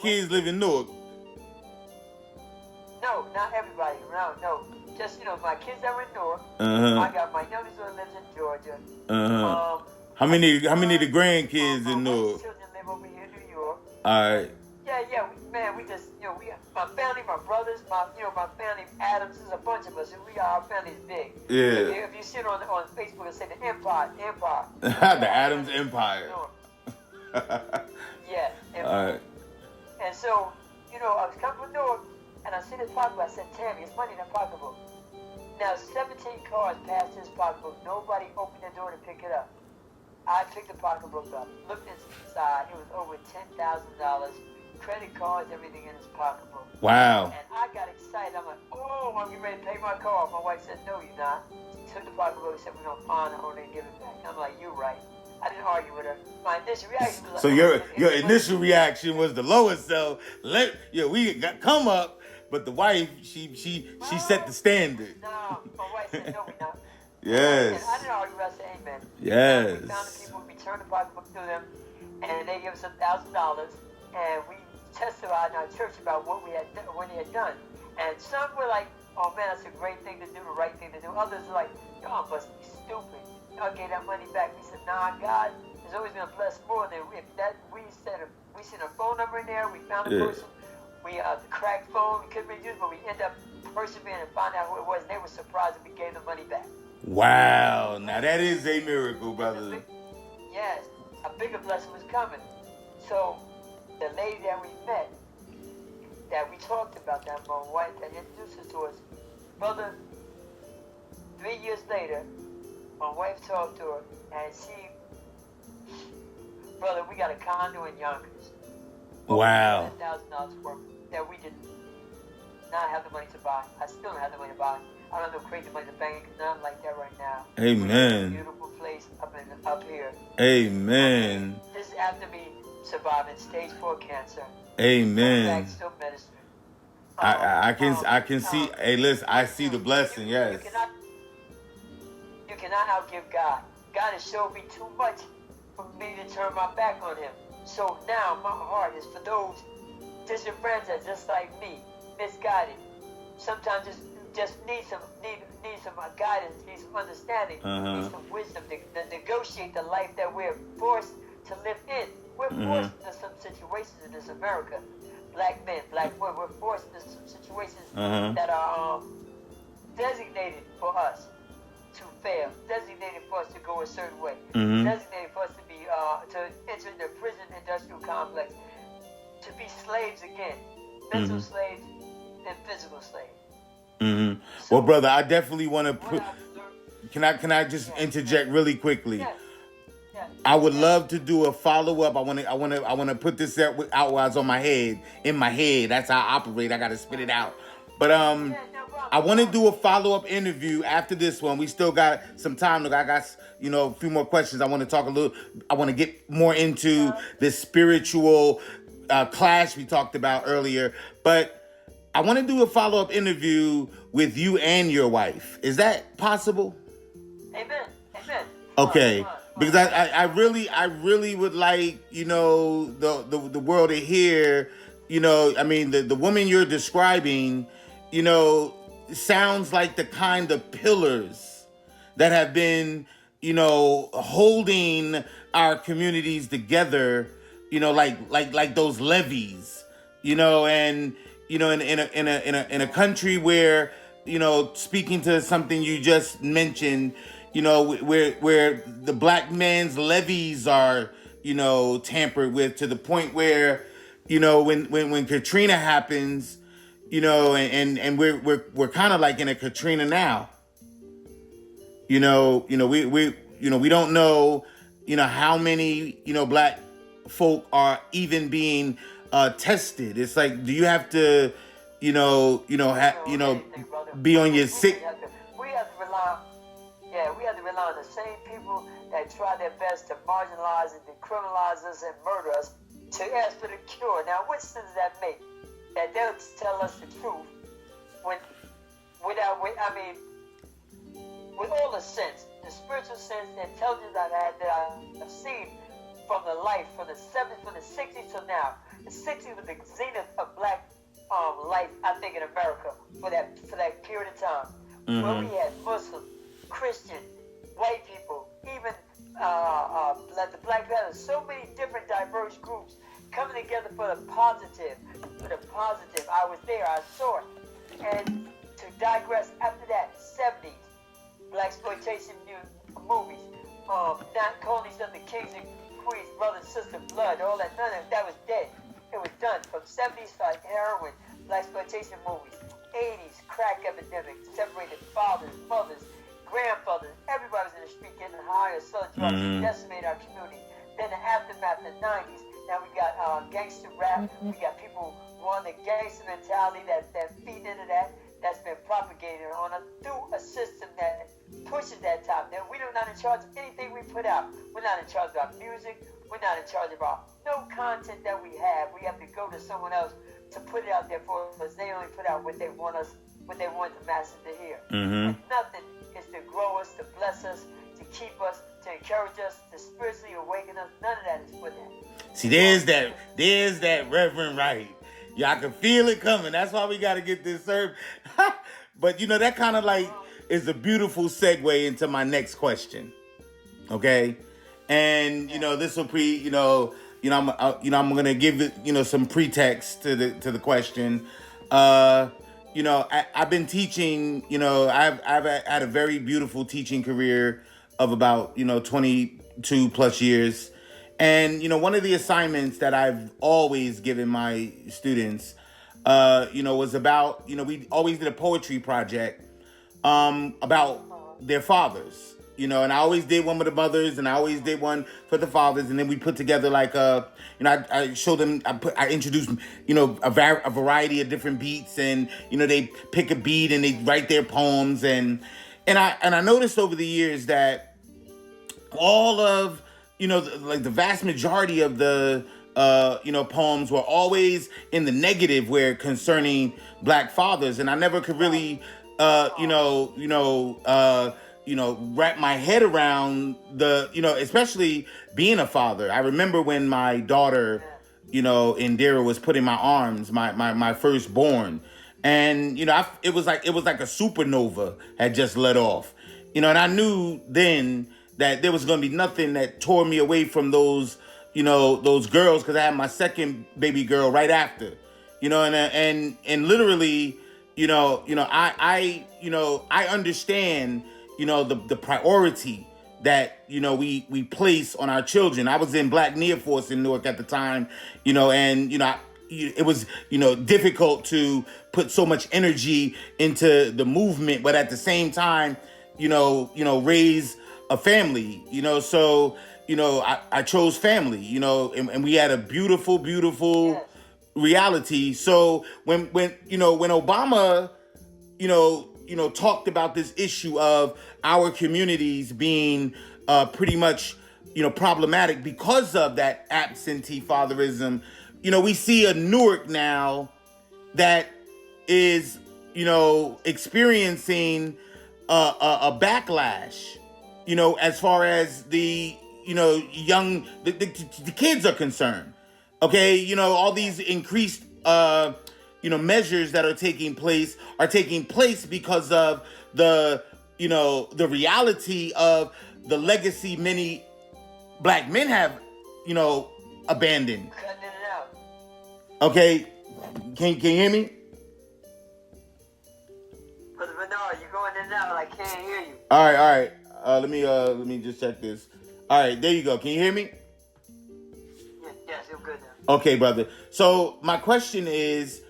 kids live in Newark. No, not everybody. No. Just my kids that were in Newark. I got my youngest one lives in Georgia. How many of the grandkids in Newark? My children live over here in New York. All right. Yeah. We just my family, my brothers, my family, Adams. There's a bunch of us, and our family's big. Yeah. If you see it on Facebook, it say the Empire. The Adams Empire. Yeah. All right. And so, I was coming from Newark, and I see this pocketbook. I said, Tammy, it's money in that pocketbook. Now, 17 cars passed this pocketbook. Nobody opened the door to pick it up. I picked the pocketbook up, looked inside. It was over $10,000. Credit cards, everything in his pocketbook. Wow. And I got excited. I'm like, oh, I'm getting ready to pay my car off. My wife said, no, you're not. She took the pocketbook and said, we're going to find the owner and give it back. I'm like, you're right. I didn't argue with her. My initial reaction was like, So your initial reaction was the lowest. So we got come up, but the wife she set the standard. No, my wife said, no, we're not. Yes. And I didn't argue. I said, amen. Yes. We found the people, we returned the pocketbook to them, and they gave us $1,000, and we testified in our church about what we had done, what he had done. And some were like, oh man, that's a great thing to do, the right thing to do. Others were like, y'all must be stupid. Y'all gave that money back. We said, nah, God has always been blessed more than if that. We sent a phone number in there. We found a person. We the cracked phone we couldn't be used, but we ended up persevering and found out who it was. And they were surprised that we gave the money back. Wow, now that is a miracle, brother. Yes, a bigger blessing was coming. So the lady that we met, that we talked about, that my wife that introduced us to us, brother, 3 years later, my wife talked to her, and brother, we got a condo in Yonkers. Wow. $10,000 worth that we did not have the money to buy. I still don't have the money to buy. I don't have no crazy money in the bank, nothing like that right now. Amen. Beautiful place up here. Amen. This is after me surviving stage 4 cancer. Amen. Still ministering. I can see. Hey, listen, I see the blessing. Yes. You cannot outgive God. God has showed me too much for me to turn my back on Him. So now my heart is for those disenfranchised, just like me, misguided. Sometimes just need some guidance, need some understanding, need some wisdom to negotiate the life that we're forced to live in. We're forced into some situations in this America. Black men, black women, we're forced into some situations that are designated for us to fail, designated for us to go a certain way, designated for us to be to enter the prison industrial complex, to be slaves again, mental slaves and physical slaves. So, well, brother, I definitely want to put. Can I just interject really quickly? Yes. I would love to do a follow up. I want to put this out while it's on my head. In my head, that's how I operate. I got to spit it out. But I want to do a follow up interview after this one. We still got some time. Look, I got a few more questions. I want to talk a little. I want to get more into this spiritual clash we talked about earlier. But I want to do a follow up interview with you and your wife. Is that possible? Amen. Okay. Because I really would like, the world to hear, I mean, the woman you're describing, sounds like the kind of pillars that have been, holding our communities together, like those levees, and, in a country where, speaking to something you just mentioned, where the black man's levees are, tampered with to the point where, when Katrina happens, and we're kind of like in a Katrina now. We don't know, how many, black folk are even being tested. It's like, do you have to, be on your sick? We have to rely on the same people that try their best to marginalize and decriminalize us and murder us to ask for the cure. Now, what sense does that make? That they'll tell us the truth with all the sense, the spiritual sense, the intelligence that I've seen from the life, from the 60s till now. The 60s was the zenith of black life, I think, in America for that period of time, where we had Muslims, Christian, white people, even the Black Panthers, so many different diverse groups coming together for the positive. I was there, I saw it. And to digress after that, 70s, blaxploitation movies, not calling each other kings and queens, brother, sister, blood, all that, none of that was dead. It was done from 70s like heroin, blaxploitation movies, 80s crack epidemic, separated fathers, mothers, grandfathers. Everybody was in the street getting high or selling drugs to decimate our community. Then the aftermath in the 90s. Now we got gangster rap. We got people wanting the gangster mentality that feed into that. That's been propagated on us through a system that pushes that top. Now we're not in charge of anything we put out. We're not in charge of our music. We're not in charge of no content that we have. We have to go to someone else to put it out there for us, because they only put out what they want the masses to hear. And nothing is to grow us, to bless us, to keep us, to encourage us, to spiritually awaken us. None of that is put in. See, there's that Reverend Wright. Y'all can feel it coming. That's why we got to get this served. But, that kind of like is a beautiful segue into my next question. Okay? And, this will I'm going to give it, some pretext to the question. I've been teaching, I've had a very beautiful teaching career of about, 22 plus years. And, one of the assignments that I've always given my students, was about, we always did a poetry project about their fathers, and I always did one with the mothers and I always did one for the fathers. And then we put together like I showed them, I introduced, a variety of different beats, and, they pick a beat and they write their poems. And I noticed over the years that all of, the vast majority of the, poems were always in the negative, where concerning Black fathers. And I never could really, wrap my head around especially being a father. I remember when my daughter, Indira, was put in my arms, my firstborn. And, it was like a supernova had just let off, and I knew then that there was going to be nothing that tore me away from those girls, because I had my second baby girl right after, and literally, I understand, the priority that, we place on our children. I was in Black Near Force in Newark at the time, and, it was, difficult to put so much energy into the movement, but at the same time, raise a family, so, I chose family, and we had a beautiful reality. So when Obama, talked about this issue of our communities being pretty much, problematic because of that absentee fatherism, we see a Newark now that is, experiencing a backlash, as far as the, the kids are concerned. Okay, all these increased, measures that are taking place because of the, the reality of the legacy many Black men have, abandoned. Cutting in and out. Okay, can you hear me? Brother Bernard, you're going in and out. I can't hear you. All right. Let me just check this. All right, there you go. Can you hear me? Yes, you're good now. Okay, brother. So my question is,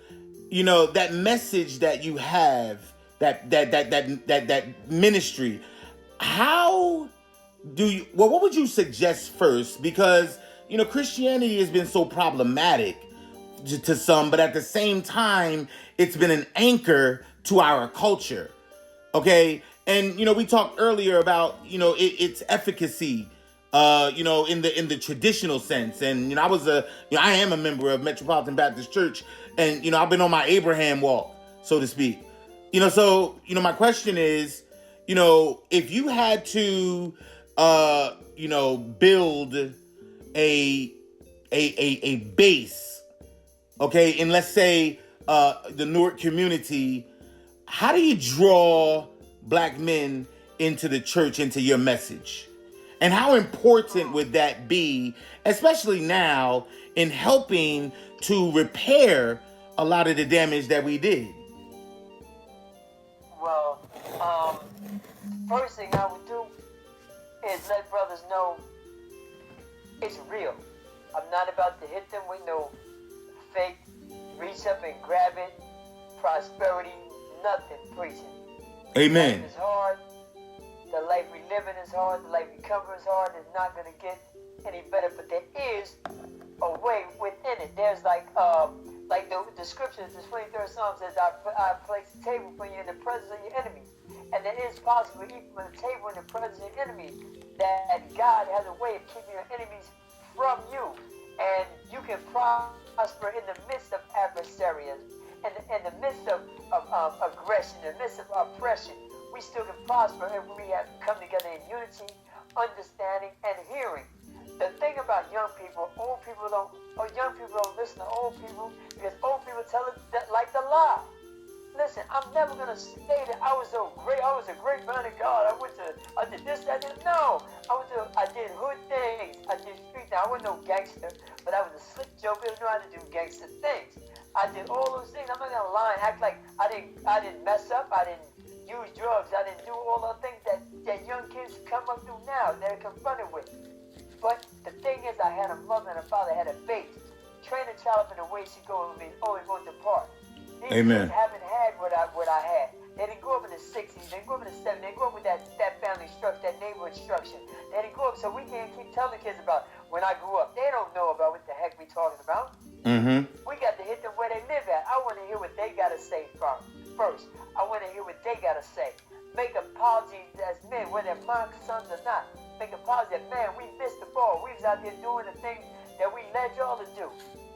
that message that you have, that ministry, how do you? Well, what would you suggest first? Because Christianity has been so problematic to some, but at the same time, it's been an anchor to our culture. Okay, and we talked earlier about its efficacy. In the traditional sense. And, I am a member of Metropolitan Baptist Church, and, I've been on my Abraham walk, so to speak. So, my question is, if you had to, build a base, okay, in, let's say, the Newark community, how do you draw Black men into the church, into your message? And how important would that be, especially now, in helping to repair a lot of the damage that we did? Well, first thing I would do is let brothers know it's real. I'm not about to hit them with no faith, reach up and grab it. Prosperity, nothing preaching. Amen. Life is hard. The life we live in is hard. The life we cover is hard. It's not going to get any better. But there is a way within it. There's like the scriptures, the 23rd Psalm says, I place a table for you in the presence of your enemies. And it is possible, even from the table in the presence of your enemies, that God has a way of keeping your enemies from you. And you can prosper in the midst of adversaries, in the midst of aggression, in the midst of oppression. We still can prosper if we have come together in unity, understanding, and hearing. The thing about young people young people don't listen to old people because old people tell us that like the lie. Listen, I'm never gonna say that I was a great man of God. I did this, that, that. No, I did hood things. I did street things. I wasn't no gangster, but I was a slick joker who knew how to do gangster things. I did all those things. I'm not gonna lie and act like I didn't mess up. I didn't use drugs. I didn't do all the things that young kids come up through now. They're confronted with. But the thing is, I had a mother and a father, had a base. Train a child up in the way she goes, always won't depart. These Amen. kids haven't had what I had. They didn't grow up in the 60s. They didn't grow up in the 70s. They didn't grow up with that family structure, that neighborhood structure. They didn't grow up, so we can't keep telling the kids about when I grew up. They don't know about what the heck we talking about. Mm-hmm. We got to hit them where they live at. I want to hear what they got to say first. I want to hear what they got to say. Make apologies as men, whether they're my sons or not. Make apologies that, man, we missed the ball. We was out there doing the things that we led y'all to do.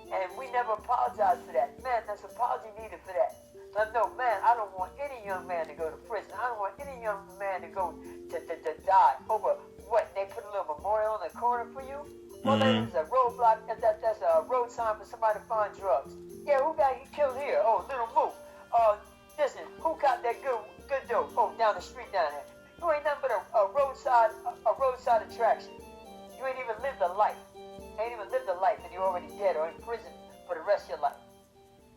And we never apologized for that. Man, there's an apology needed for that. But no, man, I don't want any young man to go to prison. I don't want any young man to go to die over what? They put a little memorial in the corner for you? Well, that is a roadblock. That's a road sign for somebody to find drugs. Yeah, who got killed here? Oh, Little Moo. Listen, who got that good dope? Oh, down the street down there. You ain't nothing but a roadside attraction. You ain't even lived a life. Ain't even lived a life, and you're already dead or in prison for the rest of your life.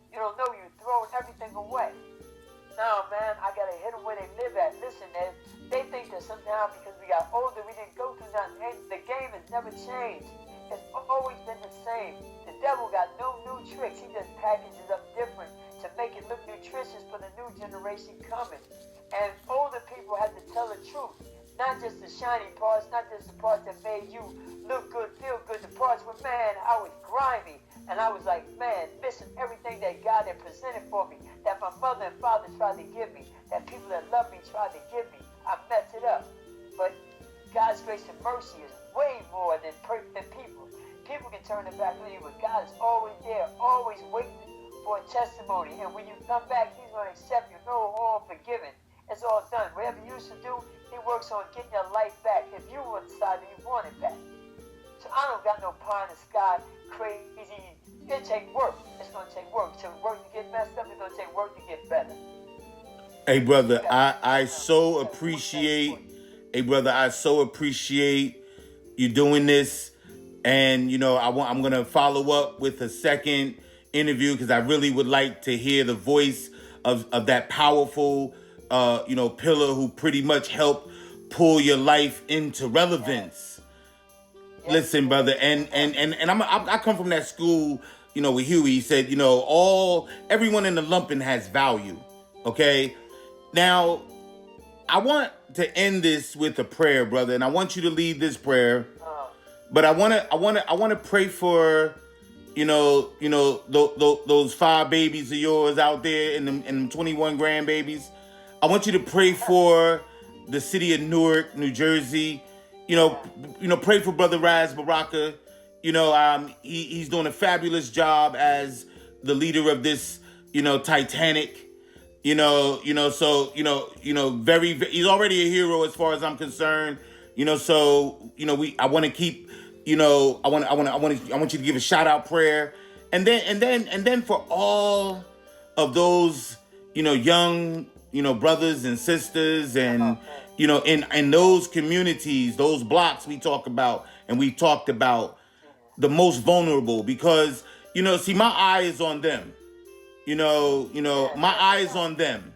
You don't know you're throwing everything away. No, man, I gotta hit them where they live at. Listen, they think that somehow because we got older, we didn't go through nothing. Hey, the game has never changed. It's always been the same. The devil got no new tricks. He just packages up different to make it look nutritious for the new generation coming. And older people have to tell the truth. Not just the shiny parts, not just the parts that made you look good, feel good. The parts where, man, I was grimy. And I was like, man, missing everything that God had presented for me, that my mother and father tried to give me, that people that love me tried to give me. I messed it up. But God's grace and mercy is way more than people. People can turn their back on you, but God is always there, always waiting for a testimony. And when you come back, He's going to accept you. No, all forgiven. It's all done. Whatever you used to do, He works on getting your life back if you decide that you want it back. So I don't got no pie in the sky, crazy. It take work. It's going to take work. To work to get messed up, it's going to take work to get better. Hey, brother, I so appreciate, you doing this. And, I'm going to follow up with a second interview because I really would like to hear the voice of that powerful, pillar who pretty much helped pull your life into relevance. Yes. Listen, brother, and I come from that school, with Huey. He said, everyone in the lumpen has value. Okay. Now, I want to end this with a prayer, brother, and I want you to lead this prayer. But I want to pray for, those 5 babies of yours out there and 21 grandbabies. I want you to pray for the city of Newark, New Jersey. Pray for Brother Raz Baraka. He's doing a fabulous job as the leader of this, Titanic. He's already a hero as far as I'm concerned. I want to keep, I want you to give a shout out prayer, and then for all of those, young, brothers and sisters, and in those communities, those blocks we talk about, and we talked about the most vulnerable, because see, my eye is on them. My eye is on them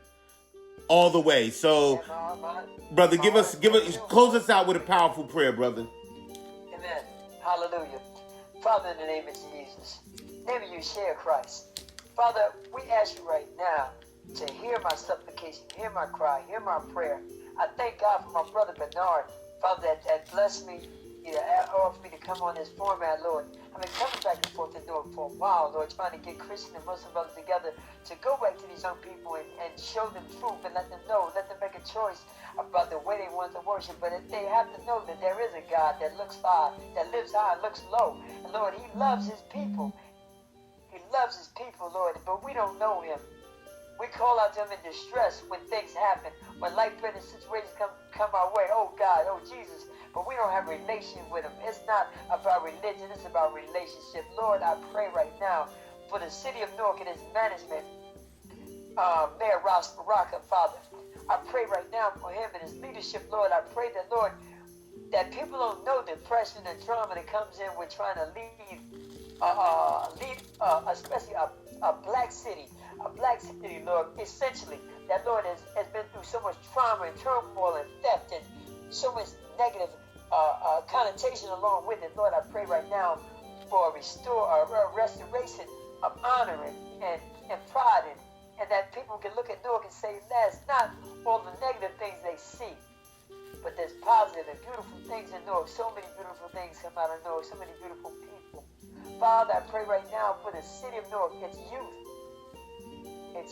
all the way. So, brother, close us out with a powerful prayer, brother. Amen. Hallelujah. Father, in the name of Jesus, name of Yeshua Christ. Father, we ask you right now to hear my supplication, hear my cry, hear my prayer. I thank God for my brother Bernard, Father, that blessed me, offered me to come on this format, Lord. I've been coming back and forth to Newark for a while, Lord, trying to get Christian and Muslim brothers together to go back to these young people and show them truth and let them know, let them make a choice about the way they want to worship. But they have to know that there is a God that looks high, that lives high, looks low. And Lord, he loves his people. He loves his people, Lord, but we don't know him. We call out to him in distress when things happen, when life-threatening situations come our way. Oh God, oh Jesus. But we don't have a relation with him. It's not about religion, it's about relationship. Lord, I pray right now for the city of Newark and its management, Mayor Ross Baraka, Father. I pray right now for him and his leadership, Lord. I pray that, Lord, that people don't know the depression and trauma that comes in with trying to lead especially a black city, Lord, essentially, that Lord has been through so much trauma and turmoil and theft and so much negative connotation along with it. Lord, I pray right now for a restoration of honor and pride and that people can look at Newark and say, that's not all the negative things they see, but there's positive and beautiful things in Newark. So many beautiful things come out of Newark, so many beautiful people. Father, I pray right now for the city of Newark, its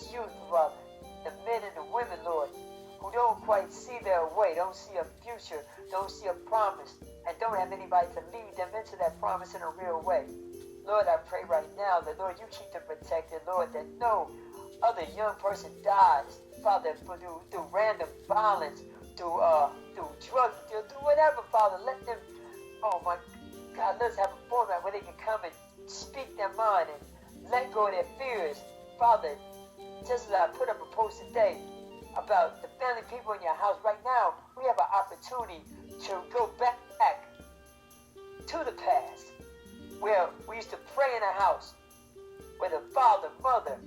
youth, Father, the men and the women, Lord, who don't quite see their way, don't see a future, don't see a promise, and don't have anybody to lead them into that promise in a real way. Lord, I pray right now that, Lord, you keep them protected, Lord, that no other young person dies, Father, through random violence, through drugs, through whatever, Father. Let them, oh my God, let's have a format where they can come and speak their mind and let go of their fears. Father, just as I put up a post today about the family people in your house, right now, we have an opportunity to go back to the past, where we used to pray in a house, where the father, mother,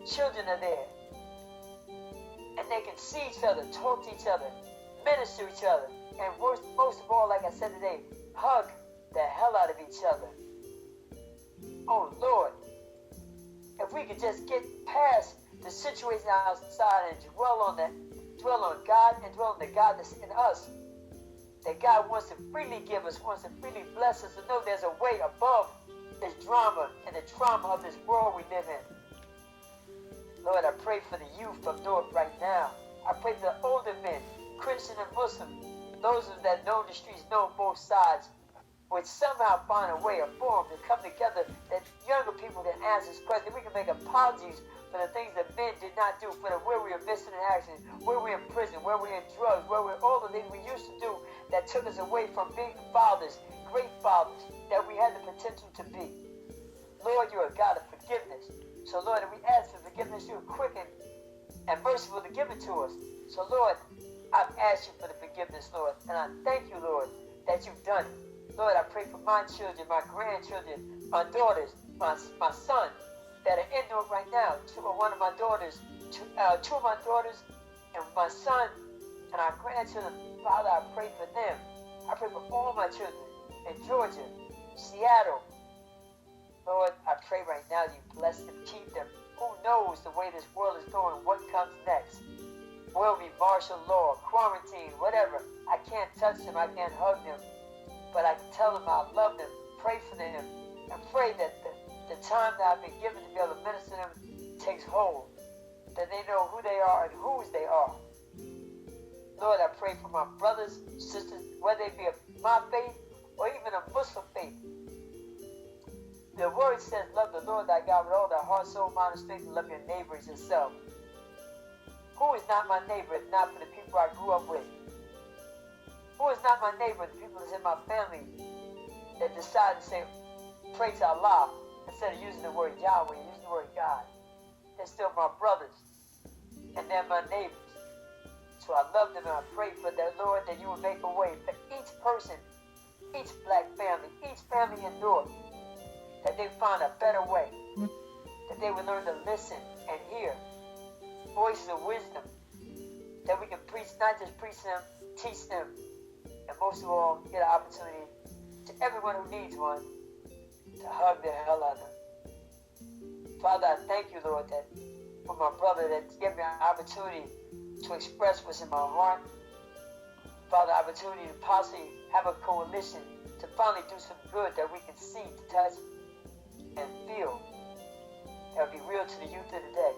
children are there, and they can see each other, talk to each other, minister to each other, and most of all, like I said today, hug the hell out of each other. Oh Lord, if we could just get past the situation outside and dwell on God and dwell on the God that's in us, that God wants to freely give us, wants to freely bless us, to know there's a way above this drama and the trauma of this world we live in. Lord, I pray for the youth of Newark right now. I pray for the older men, Christian and Muslim, those of that know the streets, know both sides, would somehow find a way, a forum to come together, that younger people can ask this question. We can make apologies for the things that men did not do, for where we are missing in action, where we're in prison, where we're in drugs, where we're all the things we used to do that took us away from being fathers, great fathers, that we had the potential to be. Lord, you're a God of forgiveness. So Lord, if we ask for forgiveness, you're quick and merciful to give it to us. So Lord, I've asked you for the forgiveness, Lord, and I thank you, Lord, that you've done it. Lord, I pray for my children, my grandchildren, my daughters, my son that are in Newark right now. Two of my daughters, and my son and our grandchildren. Father, I pray for them. I pray for all my children in Georgia, Seattle. Lord, I pray right now you bless them, keep them. Who knows the way this world is going, what comes next? Will be martial law, quarantine, whatever. I can't touch them, I can't hug them. But I can tell them I love them, pray for them, and pray that the time that I've been given to be able to minister to them takes hold, that they know who they are and whose they are. Lord, I pray for my brothers, sisters, whether they be of my faith or even a Muslim faith. The word says, love the Lord thy God with all thy heart, soul, mind, and strength, and love your neighbor as yourself. Who is not my neighbor if not for the people I grew up with? Who is not my neighbor, the people that's in my family that decide to say, pray to Allah, instead of using the word Yahweh, using the word God? They're still my brothers, and they're my neighbors. So I love them, and I pray for that, Lord, that you will make a way for each person, each black family, each family in Newark, that they find a better way, that they would learn to listen and hear voices of wisdom, that we can preach, not just preach them, teach them, and most of all, get an opportunity to everyone who needs one to hug the hell out of them. Father, I thank you, Lord, that for my brother that gave me an opportunity to express what's in my heart. Father, opportunity to possibly have a coalition to finally do some good that we can see, touch, and feel. That'll be real to the youth of the day.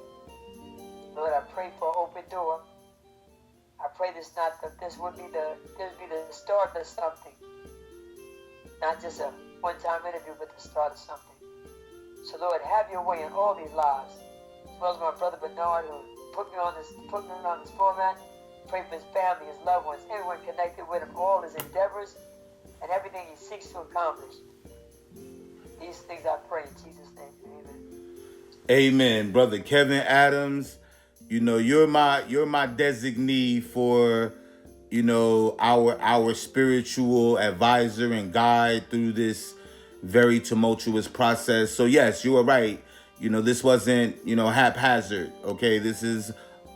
Lord, I pray for an open door. I pray this would be the start of something. Not just a one-time interview, but the start of something. So Lord, have your way in all these lives. As well as my brother Bernard, who put me on this format. Pray for his family, his loved ones, everyone connected with him, all his endeavors, and everything he seeks to accomplish. These things I pray in Jesus' name. Amen. Amen, brother Kevin Adams. You know, you're my designee for, you know, our spiritual advisor and guide through this very tumultuous process. So yes, you are right. You know, this wasn't, you know, haphazard. Okay, this is,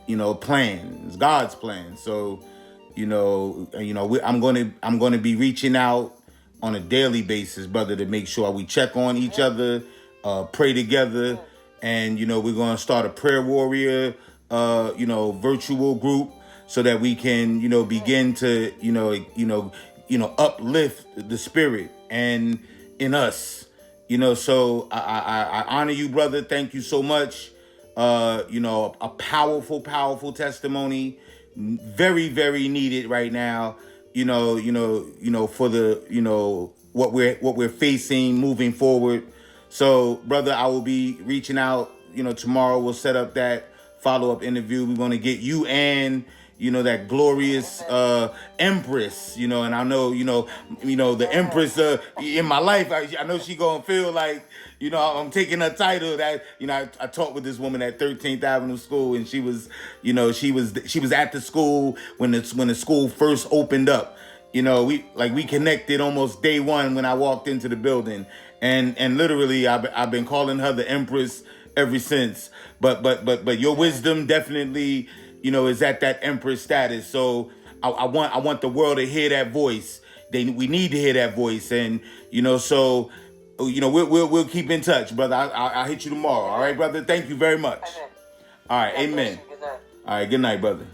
you know, plan. It's God's plan. So, I'm going to be reaching out on a daily basis, brother, to make sure we check on each other, pray together, and we're going to start a prayer warrior, virtual group, so that we can, begin to, uplift the spirit and in us, So I honor you, brother. Thank you so much. A powerful testimony, very, very needed right now, for the, what we're facing moving forward. So, brother, I will be reaching out, tomorrow. We'll set up that follow-up interview. We're going to get you and, that glorious Empress, and I know, the Empress in my life, I know she going to feel like, I'm taking her title. That, I talked with this woman at 13th Avenue School, and she was at the school when the school first opened up. We connected almost day one when I walked into the building, and literally I've been calling her the Empress ever since. But your wisdom definitely, is at that Empress status. So I want the world to hear that voice. We need to hear that voice, and so. We'll keep in touch, brother. I'll hit you tomorrow. All right, brother. Thank you very much. Amen. All right, amen. All right, good night, brother.